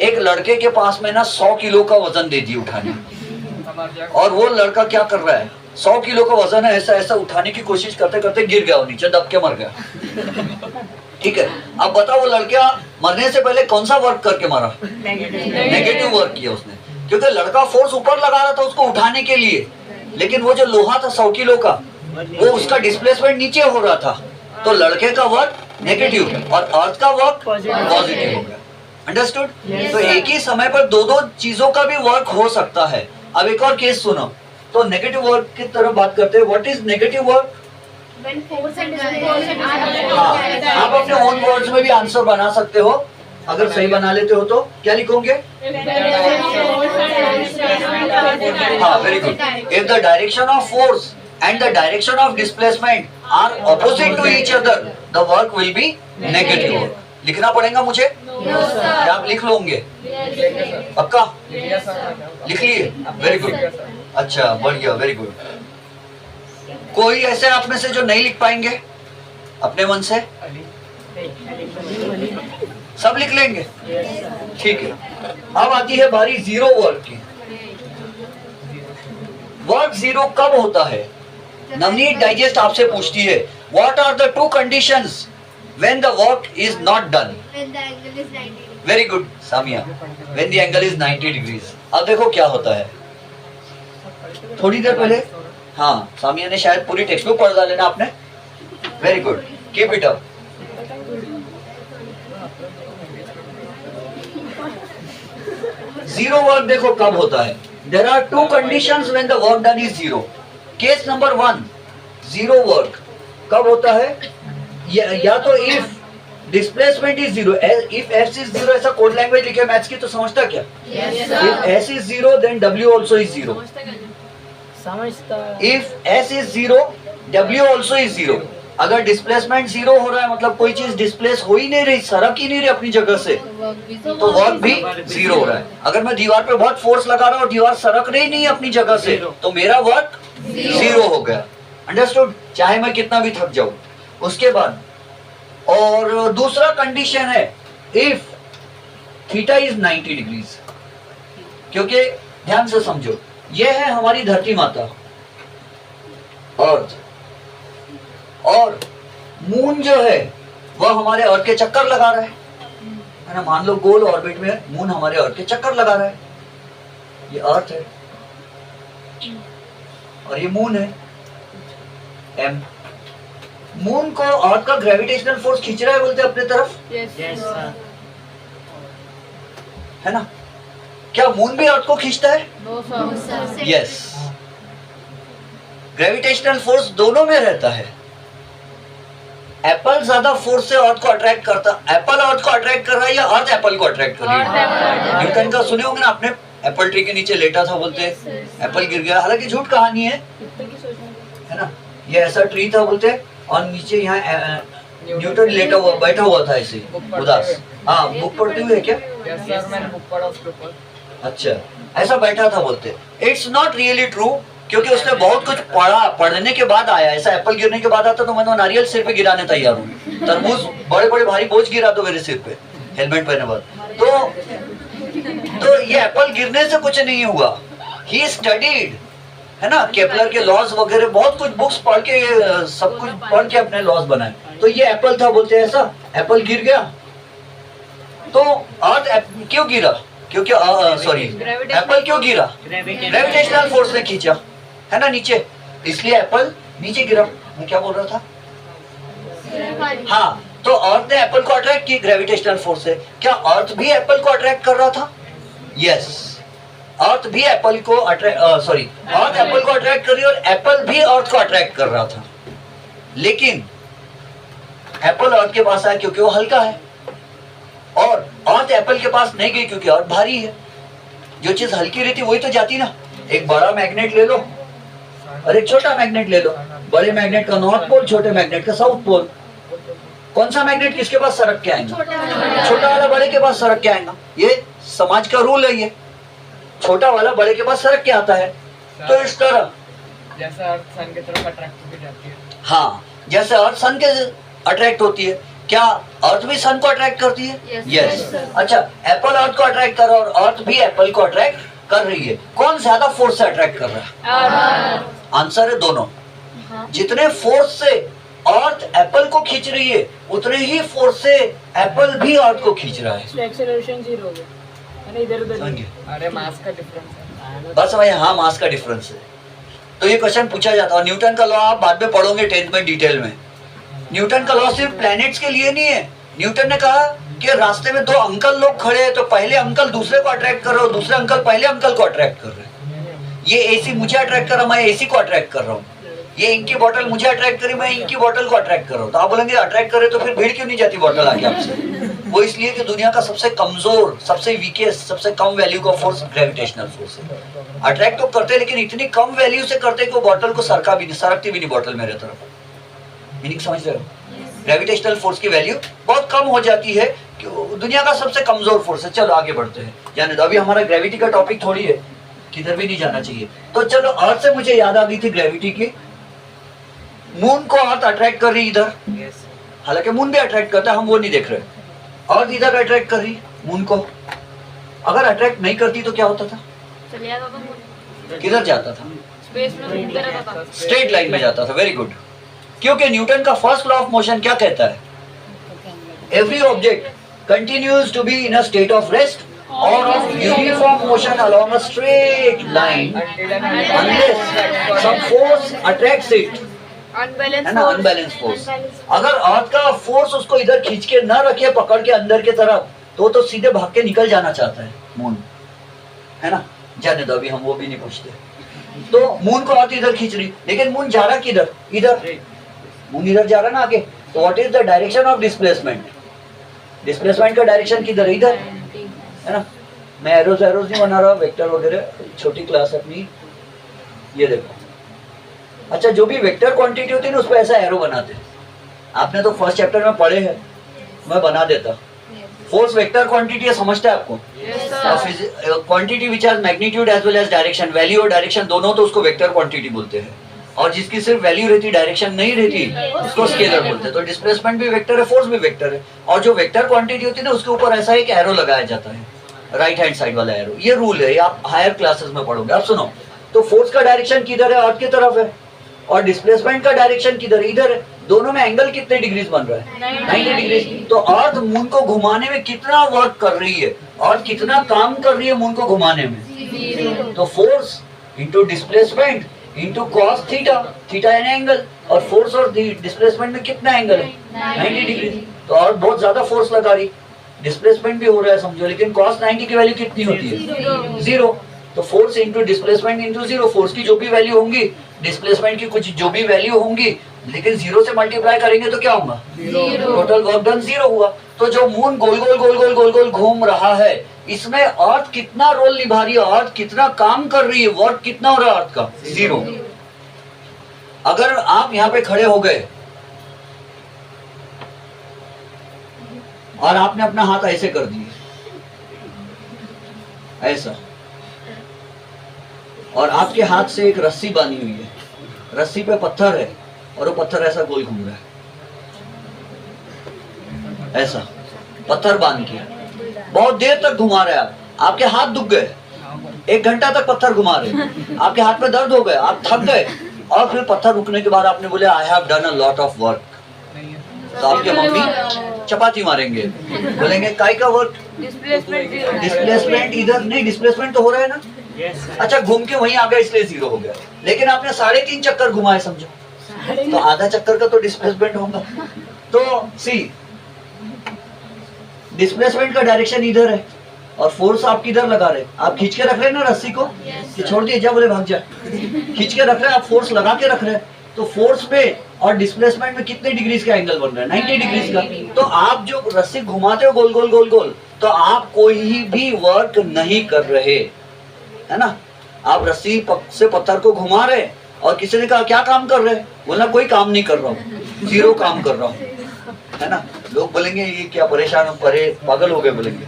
A: एक लड़के के पास में ना 100 किलो का वजन दे दी उठाने, और वो लड़का क्या कर रहा है, 100 किलो का वजन है, ऐसा ऐसा उठाने की कोशिश करते करते गिर गया, वो नीचे दब के मर गया। ठीक है, अब बताओ वो लड़का मरने से पहले कौन सा वर्क करके मरा? नेगेटिव वर्क किया उसने, क्योंकि लड़का फोर्स ऊपर लगा रहा था उसको उठाने के लिए, लेकिन वो जो लोहा था 100 किलो का, वो उसका डिस्प्लेसमेंट नीचे हो रहा था, तो लड़के का वर्क नेगेटिव और अर्थ का वर्क पॉजिटिव हो गया। अंडरस्टूड? तो एक ही समय पर दो दो चीजों का भी वर्क हो सकता है। अब एक और केस सुनो, तो नेगेटिव वर्क की तरफ बात करते हैं। What is negative work? हाँ, आप अपने ओन वर्ड्स में भी आंसर बना सकते हो, अगर सही बना लेते हो तो। क्या लिखोगे? हाँ, very good. If the direction of force and the direction of displacement are opposite to each other, the work will be negative work. लिखना पड़ेगा मुझे? क्या आप लिख लोगे? पक्का लिख लिए? Very good. अच्छा, बढ़िया, वेरी गुड। कोई ऐसे आप में से जो नहीं लिख पाएंगे अपने मन से? सब लिख लेंगे? ठीक है। अब आती है बारी जीरो वर्क की। वर्क जीरो कब होता है? नवनीत डाइजेस्ट आपसे पूछती है, what are the two conditions when the work is not done?
D: When the angle is 90 degrees.
A: Very good, Samiya. When the angle is 90 degrees. अब देखो क्या होता है। थोड़ी देर पहले, हाँ, सामिया ने शायद पूरी टेक्स्ट बुक पढ़ डाली ना आपने। Very good, keep it up. Zero work देखो कब होता है। There are two conditions when the work done is zero. Case number 1, zero work कब होता है? या तो if displacement is zero, if S is zero, ऐसा कोड लैंग्वेज लिखे मैथ्स की तो समझता क्या? If S is zero then W also is zero. If S is zero W also is zero. अगर डिस्प्लेसमेंट जीरो हो रहा है मतलब कोई चीज डिस्प्लेस हो ही नहीं रही, सरक ही नहीं रही अपनी जगह से, तो वर्क भी जीरो हो रहा है। अगर मैं दीवार पे बहुत फोर्स लगा रहा हूँ और दीवार सरक रही नहीं अपनी जगह से, तो मेरा वर्क जीरो हो गया। अंडरस्टूड? चाहे मैं कितना भी थक जाऊं। उसके बाद और दूसरा कंडीशन है इफ थीटा इज 90 डिग्रीज, क्योंकि ध्यान से समझो, यह है हमारी धरती माता अर्थ, और मून जो है वह हमारे अर्थ के चक्कर लगा रहा है ना। मान लो गोल ऑर्बिट में मून हमारे अर्थ के चक्कर लगा रहा है। ये अर्थ है और ये मून है एम। मून को अर्थ का ग्रेविटेशनल फोर्स खींच रहा है बोलते अपने तरफ, है ना। क्या मून भी अर्थ को खींचता है? यस, ग्रेविटेशनल फोर्स दोनों में रहता है। एप्पल ज्यादा फोर्स से अर्थ को अट्रैक्ट करता, एप्पल अर्थ को अट्रैक्ट कर रहा है या अर्थ एप्पल को अट्रैक्ट कर रही है? न्यूटन का सुने होंगे ना आपने, एप्पल ट्री के नीचे लेटा था बोलते एप्पल गिर गया, हालांकि झूठ कहानी है ना। ये ऐसा ट्री था बोलते और नीचे यहाँ न्यूटन लेटा हुआ बैठा हुआ था ऐसे उदास। हाँ, बुक पढ़ते हुए क्या?
B: यस सर, मैंने बुक पढ़ा उसके ऊपर।
A: अच्छा, ऐसा बैठा था बोलते। इट्स नॉट रियली ट्रू, क्योंकि उसने बहुत कुछ पढ़ा, पढ़ने के बाद आया। ऐसा एप्पल गिरने के बाद आता तो मैं तो नारियल सिर पे गिराने तैयार हूँ, तरबूज बड़े बड़े भारी बोझ गिरा दो मेरे सिर पे हेलमेट पहने बाद। तो ये एप्पल गिरने से कुछ नहीं हुआ। ही स्टडीड, है ना, केपलर के लॉज वगैरह बहुत कुछ बुक्स पढ़ के, ये सब कुछ पढ़ के अपने लॉज बनाए। तो ये एप्पल था बोलते हैं, ऐसा एप्पल गिर गया तो अर्थ क्यों गिरा? क्योंकि सॉरी, एप्पल क्यों गिरा? ग्रेविटेशनल फोर्स ने खींचा, है ना, नीचे, इसलिए एप्पल नीचे गिरा। मैं क्या बोल रहा था? हाँ, तो अर्थ ने एप्पल को अट्रैक्ट की ग्रेविटेशनल फोर्स से। क्या अर्थ भी एप्पल को अट्रैक्ट कर रहा था? यस, अर्थ भी एप्पल को अर्थ एप्पल को अट्रैक्ट कर रही और एप्पल भी अर्थ को अट्रैक्ट कर रहा था। लेकिन एप्पल अर्थ के पास आया क्योंकि वो हल्का है, और अर्थ एप्पल के पास नहीं गई क्योंकि अर्थ भारी है। जो चीज हल्की रहती वही तो जाती ना। एक बड़ा मैग्नेट ले लो और एक छोटा मैग्नेट ले लो। बड़े मैग्नेट का नॉर्थ पोल, छोटे मैग्नेट का साउथ पोल। कौन सा मैग्नेट किसके पास सरक के आएगा? छोटा वाला बड़े के पास सरक के आएगा। ये समाज का रूल है। ये छोटा वाला बड़े के पास सरक के आता है। तो इस तरह
B: जैसे अर्थ सन की तरफ अट्रैक्ट होती जाती है।
A: हाँ, जैसे अर्थ सन के अट्रैक्ट होती है, क्या अर्थ भी सन को अट्रैक्ट करती है? यस। अच्छा, एप्पल अर्थ को अट्रैक्ट कर रहा है और अर्थ भी एप्पल को अट्रैक्ट कर रही है। कौन ज्यादा फोर्स से अट्रैक्ट कर रहा है? आंसर है दोनों। जितने फोर्स से अर्थ एप्पल को खींच रही है, उतने ही फोर्स से एप्पल भी अर्थ को खींच रहा है।
C: एक्सेलरेशन 0 हो गया, यानी इधर उधर।
B: अरे मास का डिफरेंस है
A: बस भाई, हाँ, मास का डिफरेंस है। तो ये क्वेश्चन पूछा जाता है। और न्यूटन का लॉ आप बाद में पढ़ोगे 10th में डिटेल में। न्यूटन का लॉ सिर्फ प्लैनेट्स के लिए नहीं है। न्यूटन ने कहा कि रास्ते में दो अंकल लोग खड़े हैं, तो पहले अंकल दूसरे को अट्रैक्ट कर रहे हो, दूसरे अंकल पहले अंकल को अट्रैक्ट कर रहे हैं। ये एसी मुझे अट्रैक्ट कर रहा, मैं एसी को अट्रैक्ट कर रहा हूँ। ये इनकी बोतल मुझे अट्रैक्ट करी, मैं इनकी बोतल को अट्रैक्ट कर रहा हूँ। तो आप बोलेंगे अट्रैक्ट करे तो फिर भीड़ क्यों नहीं जाती बोतल आके आपसे? वो इसलिए कि दुनिया का सबसे कमजोर, सबसे वीकेस्ट, सबसे कम वैल्यू का फोर्स ग्रेविटेशनल फोर्स है। अट्रैक्ट तो करते लेकिन इतनी कम वैल्यू से करते कि वो बोतल को सरकती भी नहीं बोतल मेरे तरफ। मीनिंग समझ रहे हो? ग्रेविटेशनल फोर्स की वैल्यू बहुत कम हो जाती है कि दुनिया का सबसे कमजोर फोर्स है। चलो आगे बढ़ते हैं, जाने दो। अभी हमारा ग्रेविटी का टॉपिक थोड़ी है, किधर भी नहीं जाना चाहिए। तो चलो, अर्थ से मुझे याद आ गई थी ग्रेविटी की। मून को अर्थ अट्रैक्ट कर रही इधर, हालांकि मून भी अट्रैक्ट करता है, हम वो नहीं देख रहे। अर्थ इधर अट्रैक्ट कर रही मून को। अगर अट्रैक्ट नहीं करती तो क्या होता था? किधर जाता था?
C: स्पेस में घूमते रहता था,
A: स्ट्रेट लाइन में जाता था। Very good. क्योंकि न्यूटन का फर्स्ट लॉ ऑफ मोशन क्या कहता है? Every object continues to be in a state of rest और of uniform motion along a straight line unless some force attracts it, है ना, अनबैलेंस फोर्स। अगर अर्थ का फोर्स उसको इधर खींच के न रखे, पकड़ के अंदर के तरफ, तो सीधे भाग के निकल जाना चाहता है मून, है ना। जाने दो, अभी हम वो भी नहीं पूछते। तो मून को अर्थ इधर खींच रही, लेकिन मून जा रहा किधर? इधर। मून इधर जा रहा ना आगे। तो what is the direction of displacement? Displacement का डायरेक्शन किधर है? इधर, है ना। मैं एरोज नहीं बना रहा, वेक्टर वगैरह, छोटी क्लास अपनी। ये देखो, अच्छा, जो भी वेक्टर क्वांटिटी होती है ना, उस पर ऐसा एरो बनाते हैं। आपने तो फर्स्ट चैप्टर में पढ़े हैं, मैं बना देता। फोर्स वेक्टर क्वांटिटी है, समझता है आपको? Quantity which has magnitude as well as direction, value और डायरेक्शन दोनों, तो उसको वेक्टर क्वांटिटी बोलते हैं। और जिसकी सिर्फ वैल्यू रहती, डायरेक्शन नहीं रहती, उसको स्केलर बोलते हैं। तो डिस्प्लेसमेंट भी वेक्टर है, फोर्स भी वेक्टर है। और जो वेक्टर क्वांटिटी होती है ना, उसके ऊपर ऐसा एक एरो लगाया जाता है, राइट हैंड साइड वाला एरो। ये रूल है, ये आप हायर क्लासेस में पढ़ोगे। आप सुनो, तो फोर्स का डायरेक्शन किधर है? अर्थ की तरफ है। और डिस्प्लेसमेंट का डायरेक्शन किधर? इधर है। दोनों में एंगल कितने डिग्रीज बन रहा है? 90 डिग्री। तो अर्थ मून को घुमाने में कितना वर्क कर रही है और कितना काम कर रही है मून को घुमाने में? तो force into displacement into cos theta, theta यानी एंगल, और फोर्स और डिस्प्लेसमेंट में कितना एंगल है? 90 डिग्री। तो और बहुत ज्यादा फोर्स लगा रही, डिस्प्लेसमेंट भी हो रहा है समझो, लेकिन कॉस 90 की वैल्यू कितनी होती है? 0। तो force into displacement into 0। Force की जो भी वैल्यू होंगी, डिस्प्लेसमेंट की कुछ जो भी वैल्यू होंगी, लेकिन 0 से मल्टीप्लाई करेंगे तो क्या होगा? टोटल वर्क डन 0 हुआ। तो जो मून गोल गोल गोल गोल गोल गोल घूम रहा है, इसमें अर्थ कितना रोल निभा रही है, अर्थ कितना काम कर रही है, वर्क कितना हो रहा है अर्थ का? 0। अगर आप यहाँ पे खड़े हो गए और आपने अपना हाथ ऐसे कर दिए, ऐसा, और आपके हाथ से एक रस्सी बांधी हुई है, रस्सी पे पत्थर है और वो पत्थर ऐसा गोल घूम रहा है, ऐसा पत्थर बांध के बहुत देर तक घुमा रहे आप, आपके हाथ दुख गए, 1 घंटा तक पत्थर घुमा रहे, आपके हाथ में दर्द हो गए, आप थक गए, और फिर पत्थर रुकने के बाद आपने बोले I have done a lot of work, तो आपके मम्मी चपाती मारेंगे, बोलेंगे काय का वर्क, डिस्प्लेसमेंट इधर नहीं, डिस्प्लेसमेंट तो हो रहा है ना, अच्छा घूम के वहीं आ गया इसलिए 0 हो गया, लेकिन आपने 3.5 चक्कर घुमाए समझो, तो आधा चक्कर का तो डिस्प्लेसमेंट होगा। तो सी डिस्प्लेसमेंट का डायरेक्शन इधर है और फोर्स आप किधर लगा रहे, आप खींच के रख रहे हैं ना रस्सी को, कि छोड़ दिए जा बोले भाग जा, खींच के रख रहे हैं आप, फोर्स लगा के रख रहे हैं, तो फोर्स पे और डिस्प्लेसमेंट में कितने डिग्रीज का एंगल बन रहा है, 90 डिग्रीज का। तो आप जो रस्सी घुमाते हो गोल गोल गोल गोल, तो आप कोई भी वर्क नहीं कर रहे है ना, आप रस्सी से पत्थर को घुमा रहे, और किसी ने कहा क्या काम कर रहे, बोला कोई काम नहीं कर रहा हूँ, 0 काम कर रहा हूँ, है ना। लोग बोलेंगे ये क्या परेशान हो, पागल हो गए बोलेंगे,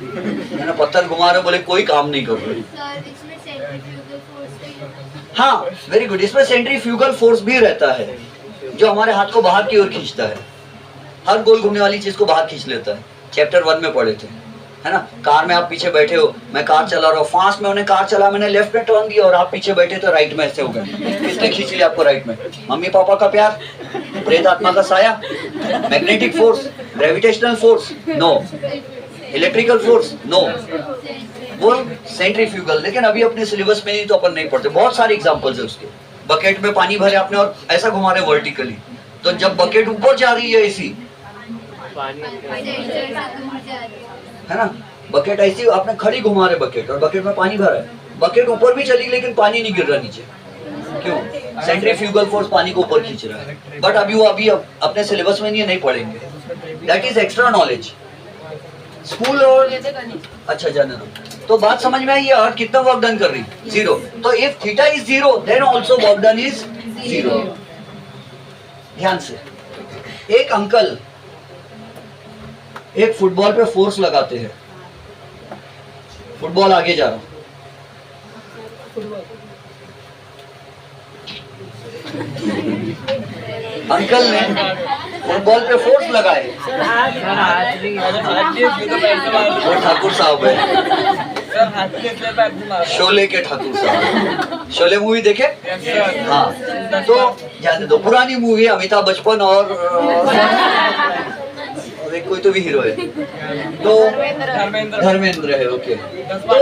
A: है ना, पत्थर घुमा रहे, बोले कोई काम नहीं कर रहे। हाँ वेरी गुड, इसमें सेंट्रीफ्यूगल फोर्स भी रहता है जो हमारे हाथ को बाहर की ओर खींचता है, हर गोल घूमने वाली चीज को बाहर खींच लेता है, चैप्टर 1 में पढ़े थे, है ना। कार में आप पीछे बैठे हो, मैं कार चला रहा हूँ, फास्ट में उन्हें कार चला, मैंने लेफ्ट में टर्न दिया और आप पीछे बैठे तो राइट में ऐसे हो गए, किसने खींच लिया आपको राइट में, मम्मी पापा का प्यार, प्रेत आत्मा का साया, magnetic force, gravitational force no, electrical force no, वो सेंट्रीफ्यूगल। लेकिन अभी अपने सिलेबस में नहीं तो अपन नहीं पढ़ते, बहुत सारे एग्जांपल्स है उसके। बकेट में पानी भरे आपने और ऐसा घुमा रहे वर्टिकली, तो जब बकेट ऊपर जा रही है ऐसी, है ना, बकेट ऐसी आपने खड़ी घुमा रहे बकेट, और बकेट में पानी भरा है, बकेट ऊपर भी चली लेकिन पानी नहीं गिर रहा नीचे, क्यों, सेंट्रीफ्यूगल फोर्स पानी को ऊपर खींच रहा है। बट अभी वो अभी अपने सिलेबस में नहीं पढ़ेंगे, that is extra knowledge. School और अच्छा जाने दो। तो बात समझ में आई, ये अर्थ कितना वर्क डन कर रही, 0। तो if theta is 0 then also work done is 0। ध्यान से, एक अंकल एक फुटबॉल पे फोर्स लगाते हैं, फुटबॉल आगे जा रहा, अंकल ने फुटबॉल पे फोर्स लगाए, वो ठाकुर साहब है, शोले के ठाकुर साहब। शोले मूवी देखे? हाँ, तो जाने दो, पुरानी मूवी, अमिताभ बच्चन और एक कोई तो भी हीरो है, तो धर्मेंद्र है, ओके। तो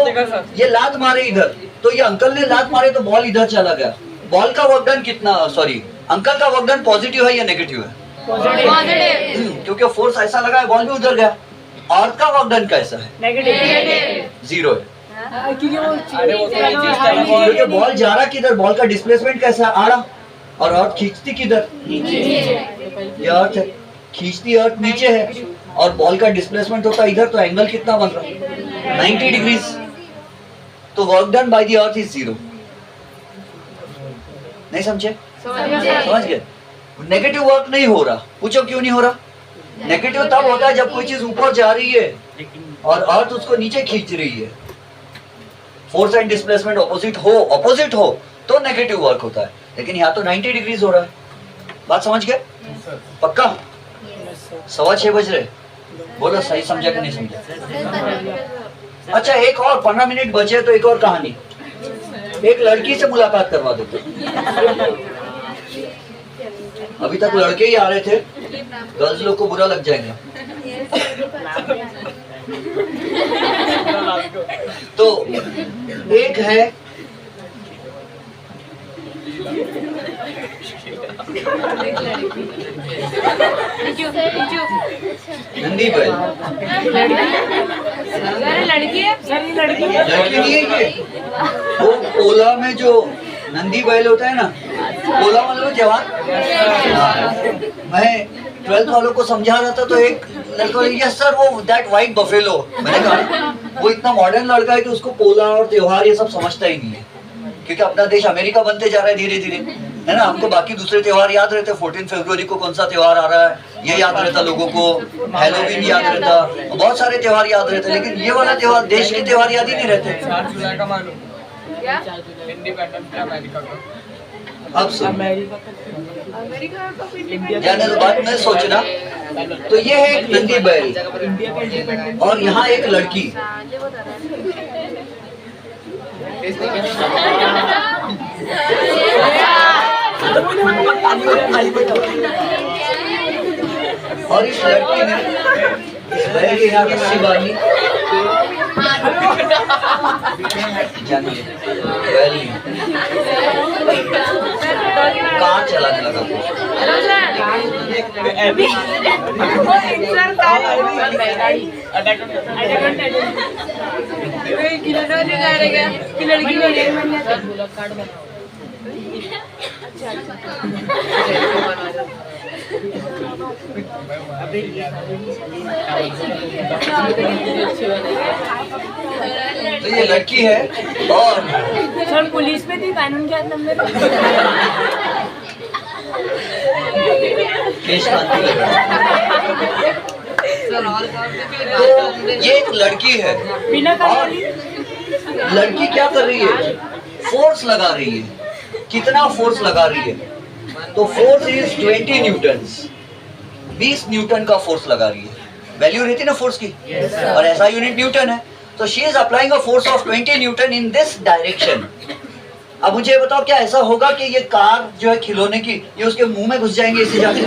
A: ये लात मारे इधर, तो ये अंकल ने लात मारे तो बॉल इधर चला गया, बॉल का वर्क डन कितना, सॉरी अंकल का वर्क डन पॉजिटिव है या नेगेटिव है? पॉजिटिव, क्योंकि फोर्स ऐसा लगा है, बॉल भी उधर गया। अर्थ का वर्क डन कैसा है? नेगेटिव, 0 है, क्योंकि बॉल जा रहा किधर, बॉल का डिस्प्लेसमेंट कैसा है, आड़ा, और अर्थ खींचती किधर, ये अर्थ है, खींचती अर्थ नीचे है, और बॉल का डिस्प्लेसमेंट होता है इधर, तो एंगल कितना बन रहा है, 90 डिग्रीज। तो work done by the earth is 0। नहीं समझे? समझ गए? नेगेटिव वर्क नहीं हो रहा, पूछो क्यों नहीं हो रहा? नेगेटिव तब होता है जब कोई चीज ऊपर जा रही है और अर्थ उसको नीचे खींच रही है, फोर्स एंड डिस्प्लेसमेंट ऑपोजिट हो तो नेगेटिव वर्क होता है, लेकिन यहाँ तो 90 डिग्रीज हो रहा है। बात समझ गए? पक्का? 6:15 बज रहे, बोलो सही समझा कि नहीं समझा? अच्छा, एक और 15 मिनट बचे तो एक और कहानी, एक लड़की से मुलाकात करवा देते। अभी तक लड़के ही आ रहे थे, गर्ल्स लोग को बुरा लग जाएगा। तो एक है नंदी बैल,
C: लड़की है सर, ये लड़की है,
A: लड़की नहीं है ये, वो ओला में जो नंदी बैल होता है ना, ओला वालों जवान, मैं 12th वालों को समझा रहा था, तो एक लड़का, यस सर वो दैट वाइट बफेलो, मैंने कहा वो इतना मॉडर्न लड़का है कि उसको पोला और त्योहार ये सब समझता ही नहीं है, क्योंकि अपना देश अमेरिका बनते जा रहा है धीरे धीरे। है ना। हमको बाकी दूसरे त्योहार याद रहते, 14 फरवरी को कौन सा त्योहार आ रहा है ये याद रहता लोगों को, हैलोवीन याद रहता, बहुत सारे त्योहार याद रहते, लेकिन ये वाला त्योहार, देश के त्योहार याद ही नहीं रहते।
B: 4 जुलाई का मालूम
C: क्या?
B: इंडिपेंडेंस डे अमेरिका का।
A: अब सुन,
C: अमेरिका का
A: जाने दो, बात में सोचना। तो ये है एक नंदी बैल
C: इंडिया का इंडिपेंडेंस
A: और यहाँ एक लड़की। और इस लड़की ने इस बैल के यहाँ रस्सी बांधी, जानिए बैल नहीं, कार चलाने लगा। तो ये लड़की है और
C: सर पुलिस में थी, कानून के हाथ नंबर
A: केश बांधने लगा। तो ये एक लड़की है
C: बिना
A: और लड़की क्या कर रही है, फोर्स लगा रही है। कितना फोर्स लगा रही है, तो फोर्स इज 20 न्यूटन्स, 20 न्यूटन का फोर्स लगा रही है। वैल्यू रहती ना फोर्स की, और ऐसा यूनिट न्यूटन है। तो she is applying a force of 20 Newton in this direction. अब मुझे बताओ, क्या ऐसा होगा कि ये कार जो है खिलौने की, ये उसके मुंह में घुस जाएंगे इसे जाके?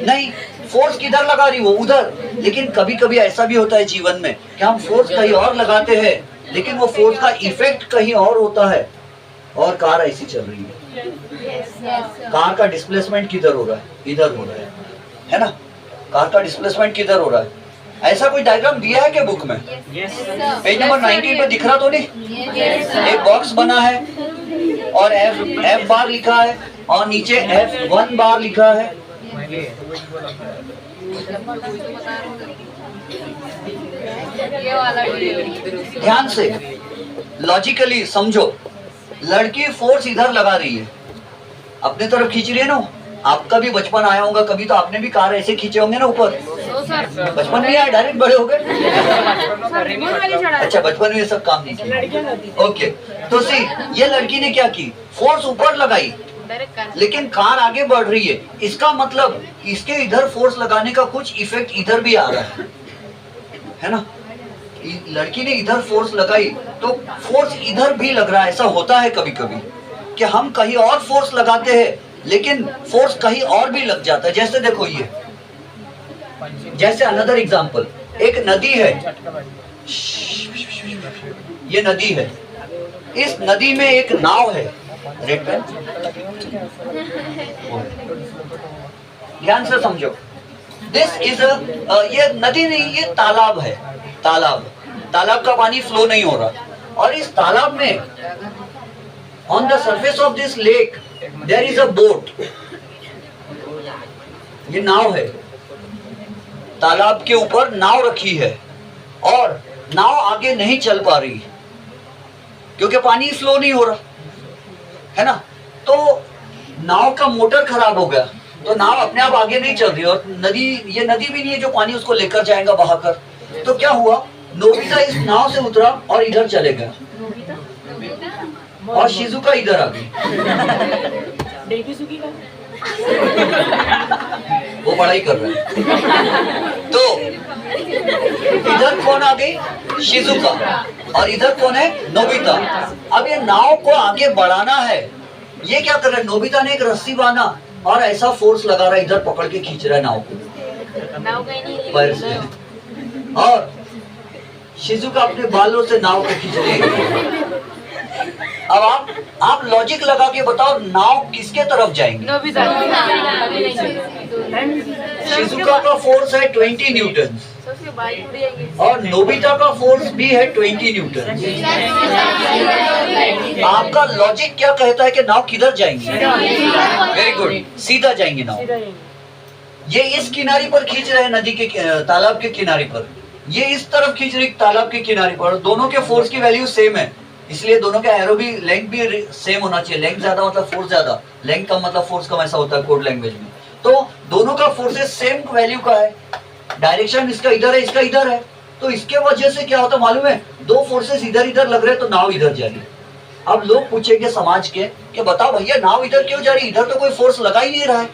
A: नहीं, फोर्स किधर लगा रही वो, उधर। लेकिन कभी कभी ऐसा भी होता है जीवन में कि हम फोर्स कहीं और लगाते हैं, लेकिन वो फोर्स का इफेक्ट कहीं और होता है, और कार ऐसी चल रही है। कार का डिस्प्लेसमेंट किधर हो रहा है, इधर हो रहा है ना। कार का डिस्प्लेसमेंट किधर हो रहा है, ऐसा कोई डायग्राम दिया है क्या बुक में? पेज नंबर 19 पे दिख रहा तो नहीं? एक बॉक्स बना है और F बार लिखा है और नीचे F1 बार लिखा है। ध्यान से लॉजिकली समझो, लड़की फोर्स इधर लगा रही है, अपने तरफ खींच रही है ना। आपका भी बचपन आया होगा कभी, तो आपने भी कार ऐसे खींचे होंगे ना ऊपर। बचपन में आया, डायरेक्ट बड़े हो गए। अच्छा, बचपन में ये सब काम नहीं किया। ओके, तो सी ये लड़की ने क्या की, फोर्स ऊपर लगाई, लेकिन कार आगे बढ़ रही है। इसका मतलब इसके इधर फोर्स लगाने का कुछ इफेक्ट इधर भी आ रहा है ना। लड़की ने इधर फोर्स लगाई तो फोर्स इधर भी लग रहा है। ऐसा होता है कभी कभी कि हम कहीं और फोर्स लगाते हैं, लेकिन फोर्स कहीं और भी लग जाता है। जैसे देखो, जैसे अनदर एग्जांपल, एक नदी है, ये नदी है, इस नदी में एक नाव है। रेड पेन, ध्यान से समझो। दिस इज ये नदी नहीं, ये तालाब है। तालाब का पानी फ्लो नहीं हो रहा, और इस तालाब में on the surface of this lake there is a boat. ये नाव है, तालाब के ऊपर नाव रखी है, और नाव आगे नहीं चल पा रही क्योंकि पानी फ्लो नहीं हो रहा है ना। तो नाव का मोटर खराब हो गया, तो नाव अपने आप आगे नहीं चल रही, और ये नदी भी नहीं है जो पानी उसको लेकर जाएगा बहाकर। तो क्या हुआ, नोबिता इस नाव से उतरा और इधर चले गया, और शिजुका इधर आ गई। वो पढ़ाई कर रहे हैं। तो इधर कौन आ गई, शिजुका, और इधर कौन है, नोबिता। अब ये नाव को आगे बढ़ाना है, ये क्या कर रहा है, नोबिता ने एक रस्सी बांधा और ऐसा फोर्स लगा रहा है, इधर पकड़ के खींच रहा है नाव को पैर से, और शिजुका अपने बालों से नाव को खींच रही है। अब आप लॉजिक लगा के बताओ, नाव किसके तरफ जाएंगे? शिजुका का फोर्स है 20 न्यूटन, और नोबिता का फोर्स भी है 20 न्यूटन। आपका लॉजिक क्या कहता है कि नाव किधर जाएंगे? वेरी गुड, सीधा जाएंगे नाव। ये इस किनारे पर खींच रहे हैं, नदी के तालाब के किनारे पर, ये इस तरफ खींच रही तालाब के किनारे पर, दोनों के फोर्स की वैल्यू सेम है, इसलिए दोनों का एरो भी लेंथ भी सेम होना चाहिए। लेंथ ज्यादा मतलब फोर्स ज्यादा, लेंथ कम मतलब फोर्स कम, ऐसा होता है कोड लैंग्वेज में। तो दोनों का फोर्सेस सेम वैल्यू का है, डायरेक्शन इसका इधर है, इसका इधर है, तो इसके वजह से क्या होता है मालूम है, दो फोर्सेस इधर इधर लग रहे हैं तो नाव इधर जा रही है। अब लोग पूछेंगे समाज के कि बताओ भैया नाव इधर क्यों जा रही है, इधर तो कोई फोर्स लगा ही नहीं रहा है।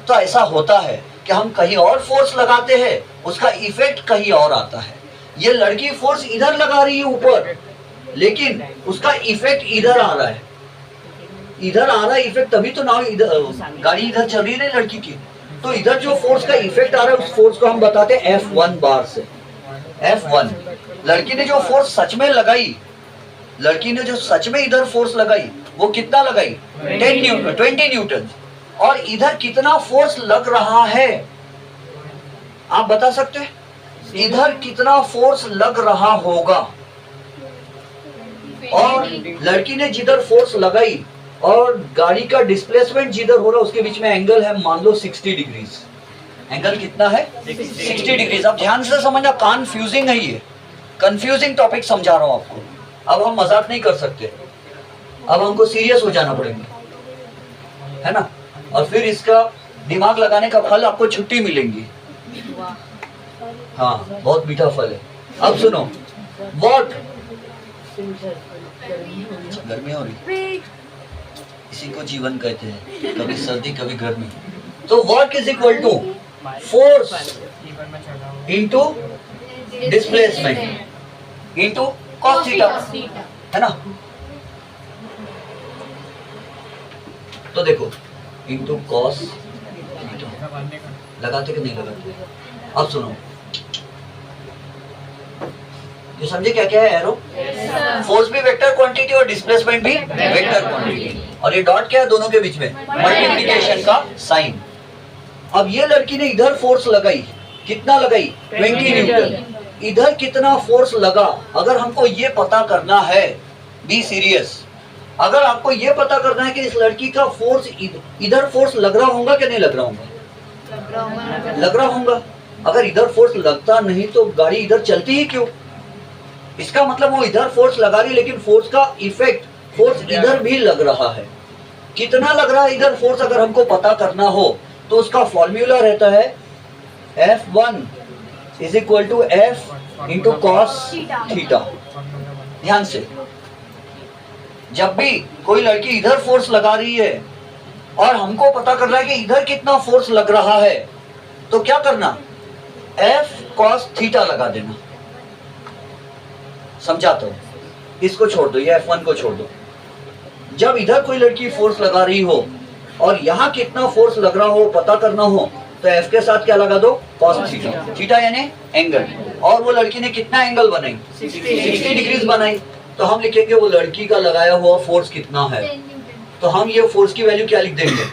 A: तो ऐसा होता है कि हम कहीं और फोर्स लगाते हैं, उसका इफेक्ट कहीं और आता है। ये लड़की फोर्स इधर लगा रही है ऊपर, लेकिन उसका इफेक्ट इधर आ रहा है, इधर आ रहा है इफेक्ट, तभी तो नाव इधर, गाड़ी इधर चल रही है ना लड़की की। तो इधर जो फोर्स का इफेक्ट आ रहा है उस फोर्स को हम बताते हैं F1 बार से। F1 लड़की ने जो फोर्स सच में लगाई, लड़की ने जो सच में इधर फोर्स लगाई वो कितना लगाई, 20 न्यूटन। और इधर कितना फोर्स लग रहा है आप बता सकते हैं, इधर कितना फोर्स लग रहा होगा। और लड़की ने जिधर फोर्स लगाई और गाड़ी का डिस्प्लेसमेंट जिधर हो रहा है उसके बीच में एंगल है मान लो 60 डिग्रीज। एंगल कितना है, 60 डिग्रीज। अब ध्यान से समझना, कन्फ्यूजिंग है ये, कंफ्यूजिंग टॉपिक समझा रहा हूं आपको। अब हम मजाक नहीं कर सकते, अब हमको सीरियस हो जाना पड़ेगा, है ना। और फिर इसका दिमाग लगाने का फल आपको छुट्टी मिलेंगी। हाँ, बहुत मीठा फल है। अब सुनो, वॉट, गर्मी हो रही, इसी को जीवन कहते हैं, कभी सर्दी कभी गर्मी। तो watt is equal to force into displacement into cos theta, है ना। तो देखो इंटू कॉस थीटा, लगाते कि नहीं लगाते। अब सुनो, ये समझे क्या क्या है एरो, फोर्स भी वेक्टर क्वांटिटी और डिस्प्लेसमेंट भी वेक्टर क्वांटिटी, और ये डॉट क्या है दोनों के बीच में, मल्टीप्लिकेशन का साइन। अब ये लड़की ने इधर फोर्स लगाई, कितना लगाई, 20 न्यूटन। इधर कितना फोर्स लगा, अगर हमको ये पता करना है, बी सीरियस, अगर आपको ये पता करना है कि इस लड़की का फोर्स इधर फोर्स लग रहा होगा कि नहीं लग रहा होगा, लग रहा होगा। अगर इधर फोर्स लगता नहीं तो गाड़ी इधर चलती ही क्यों। इसका मतलब वो इधर फोर्स लगा रही, लेकिन फोर्स का इफेक्ट फोर्स इधर भी लग रहा है। कितना लग रहा है इधर फोर्स अगर हमको पता करना हो तो उसका फॉर्मूला रहता है F1 is equal to F into cos theta. ध्यान से, जब भी कोई लड़की इधर फोर्स लगा रही है और हमको पता करना है कि इधर कितना फोर्स लग रहा है, तो क्या करना, F cos थीटा लगा देना। समझाता हूं, इसको छोड़ दो, ये F1 को छोड़ दो। जब इधर कोई लड़की फोर्स लगा रही हो और यहाँ कितना फोर्स लग रहा हो पता करना हो तो F के साथ क्या लगा दो, cos थीटा। थीटा यानी एंगल, और वो लड़की ने कितना एंगल बनाई, 60 डिग्रीज बनाई। तो हम लिखेंगे वो लड़की का लगाया हुआ फोर्स कितना है, तो हम ये फोर्स की वैल्यू क्या लिख देंगे,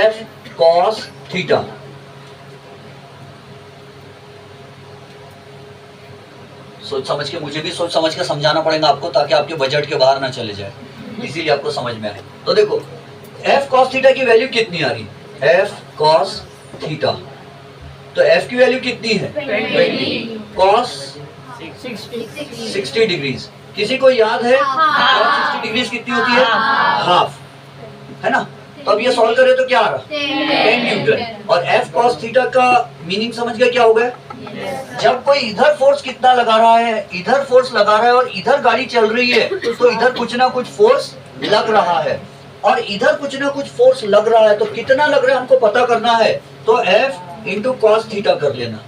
A: F cos थीटा। सोच समझ के, मुझे भी सोच समझ के समझाना पड़ेगा आपको ताकि आपके बजट के बाहर ना चले जाए, इसीलिए आपको समझ में आए। तो देखो F cos थीटा की वैल्यू कितनी आ रही, F cos थीटा, तो F की वैल्यू कितनी है 20, cos 60 डिग्रीज। किसी को याद है cos 60 डिग्रीज कितनी होती है, हाफ, है ना। तो अब ये सॉल्व करें तो क्या आ रहा, 10 न्यूटन। और F cos थीटा का मीनिंग समझ गए क्या हो गया, जब कोई इधर फोर्स कितना लगा रहा है, इधर फोर्स लगा रहा है और इधर गाड़ी चल रही है, तो इधर कुछ ना कुछ फोर्स लग रहा है और इधर कुछ ना कुछ फोर्स लग रहा है। तो कितना लग रहा है हमको पता करना है, तो F इंटू कॉस थीटा कर लेना,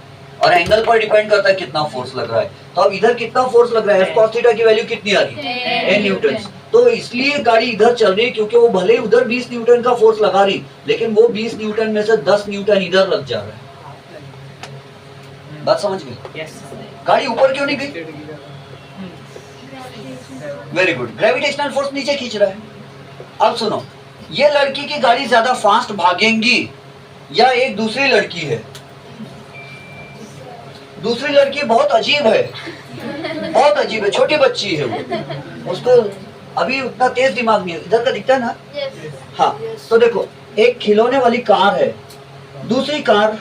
A: और एंगल पर डिपेंड करता है कितना फोर्स लग रहा है। तो अब इधर कितना फोर्स लग रहा है, F cos थीटा की वैल्यू कितनी आ रही है, 10 न्यूटन। तो इसलिए गाड़ी इधर चल रही है क्योंकि वो भले उधर 20 न्यूटन का फोर्स लगा रही, लेकिन वो 20 न्यूटन में से 10 न्यूटन इधर लग जा रहा है। बात समझ गई, गाड़ी ऊपर क्यों नहीं गई, वेरी गुड, ग्रेविटेशनल फोर्स नीचे खींच रहा है। अब सुनो, ये लड़की की गाड़ी ज्यादा फास्ट भागेंगी या एक दूसरी लड़की है, दूसरी लड़की बहुत अजीब है, बहुत अजीब है, छोटी बच्ची है वो, उसको अभी उतना तेज दिमाग नहीं है, इधर का दिखता है ना। हाँ, तो देखो एक खिलौने वाली कार है, दूसरी कार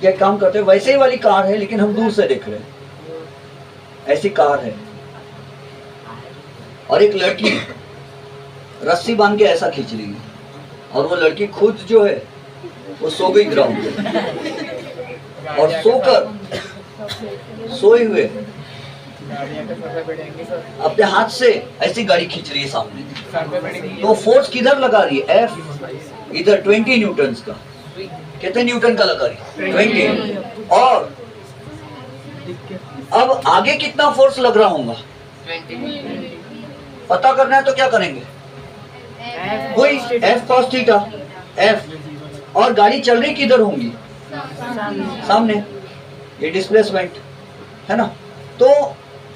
A: ये काम करते हैं वैसे ही वाली कार है, लेकिन हम दूर से देख रहे हैं, ऐसी कार है। और एक लड़की रस्सी बांध के ऐसा खींच रही है, और वो लड़की खुद जो है वो सो गई ग्राउंड पे, और सोए हुए
B: गाड़ियाँ तो सर पे बैठेंगी सर,
A: अपने हाथ से ऐसी गाड़ी खींच रही है सामने।
B: सर पे बैठेंगी।
A: तो फोर्स किधर लगा रही है? F इधर 20 न्यूटन्स का। कितने न्यूटन का लगा रही है? 20। और अब आगे कितना फोर्स लग रहा होगा पता करना है, तो क्या करेंगे? वही F cos थीटा F। और गाड़ी चल रही किधर होंगी? सामने। ये डिस्प्लेसमेंट है ना। तो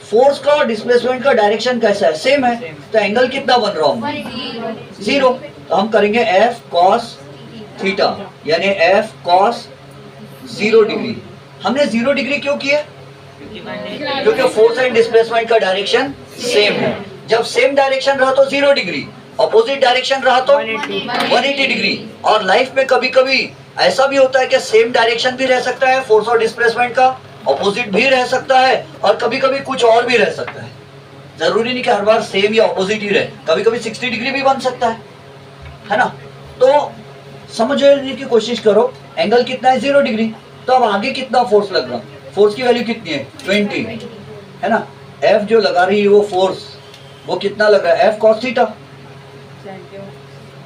A: फोर्स का और डिस्प्लेसमेंट का डायरेक्शन कैसा है? सेम है। तो एंगल कितना बन रहा होगा? 0। तो हम करेंगे F cos थीटा, यानी F cos 0 डिग्री। हमने 0 डिग्री क्यों किया? क्योंकि फोर्स एंड डिस्प्लेसमेंट का डायरेक्शन सेम है। जब सेम डायरेक्शन रहा तो 0 डिग्री, अपोजिट डायरेक्शन रहा तो 180 डिग्री। और लाइफ में कभी कभी ऐसा भी होता है कि सेम डायरेक्शन भी रह सकता है फोर्स और डिस्प्लेसमेंट का, अपोजिट भी रह सकता है, और कभी कभी कुछ और भी रह सकता है। जरूरी नहीं कि हर बार सेम या अपोजिट ही रहे, कभी कभी 60 डिग्री भी बन सकता है ना। तो समझने की कोशिश करो, एंगल कितना है? 0 डिग्री। तो अब आगे कितना फोर्स लग रहा है? फोर्स की वैल्यू कितनी है? 20 है ना। F जो लगा रही है वो फोर्स, वो कितना लग रहा है? F cos theta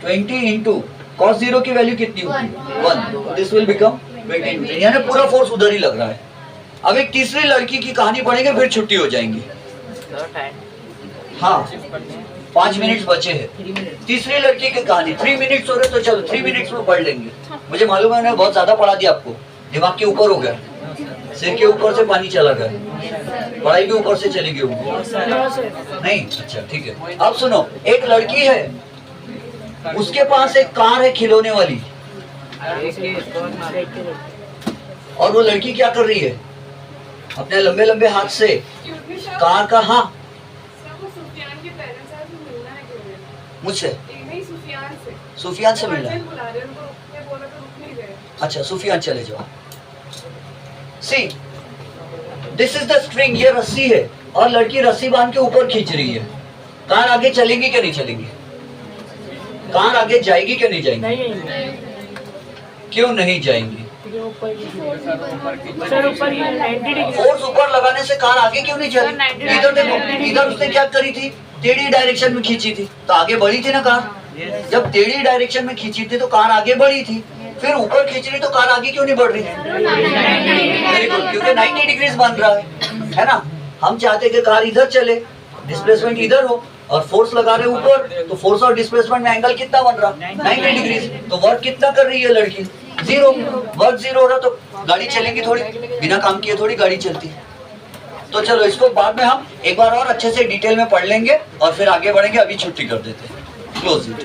A: 20 into cos 0 की वैल्यू कितनी होगी? 1। दिस विल बिकम 20 न्यूटन, यानी पूरा फोर्स उधर ही लग रहा है। अब एक तीसरी लड़की की कहानी पढ़ेंगे, फिर छुट्टी हो जाएंगी। हाँ 5 मिनट बचे हैं। तीसरी लड़की की कहानी 3 मिनट्स हो रहे, तो चलो 3 मिनट्स में पढ़ लेंगे। मुझे मालूम है मैंने बहुत ज्यादा पढ़ा दिया आपको, दिमाग के ऊपर हो गया, सिर के ऊपर से पानी चला गया, पढ़ाई भी ऊपर से चली गई होगी। नहीं, अच्छा ठीक है। अब सुनो, एक लड़की है, उसके पास एक कार है खिलौने वाली, और वो लड़की क्या कर रही है? अपने लंबे लंबे हाथ से कार का, हाँ मुझसे, सुफियान से मिलना है। अच्छा सुफियान चले जाओ। See this is the string, ये रस्सी है, और लड़की रस्सी बांध के ऊपर खींच रही है। कार आगे चलेगी क्या नहीं चलेगी? कार आगे जाएगी क्या नहीं जाएगी? क्यों नहीं जाएंगी? फोर्स ऊपर लगाने से कार आगे क्यों नहीं चली? इधर देखो, इधर उसने क्या करी थी? टेढ़ी डायरेक्शन में खींची थी, तो आगे बढ़ी थी ना कार। जब टेढ़ी डायरेक्शन में खींची थी तो कार आगे बढ़ी थी, फिर ऊपर खींच रही तो कार आगे क्यों नहीं बढ़ रही? वेरी गुड, क्योंकि 90 डिग्रीज बन रहा है ना। हम चाहते कि कार इधर चले, डिस्प्लेसमेंट इधर हो, और फोर्स लगा रहे ऊपर, तो फोर्स और डिस्प्लेसमेंट में एंगल कितना बन रहा? 90 डिग्रीज। तो वर्क कितना कर रही है लड़की? 0। वर्क 0 हो रहा, तो गाड़ी चलेगी थोड़ी? बिना काम किए थोड़ी गाड़ी चलती। तो चलो इसको बाद में हम एक बार और अच्छे से डिटेल में पढ़ लेंगे, और फिर आगे बढ़ेंगे। अभी छुट्टी कर देते हैं, क्लोज इट।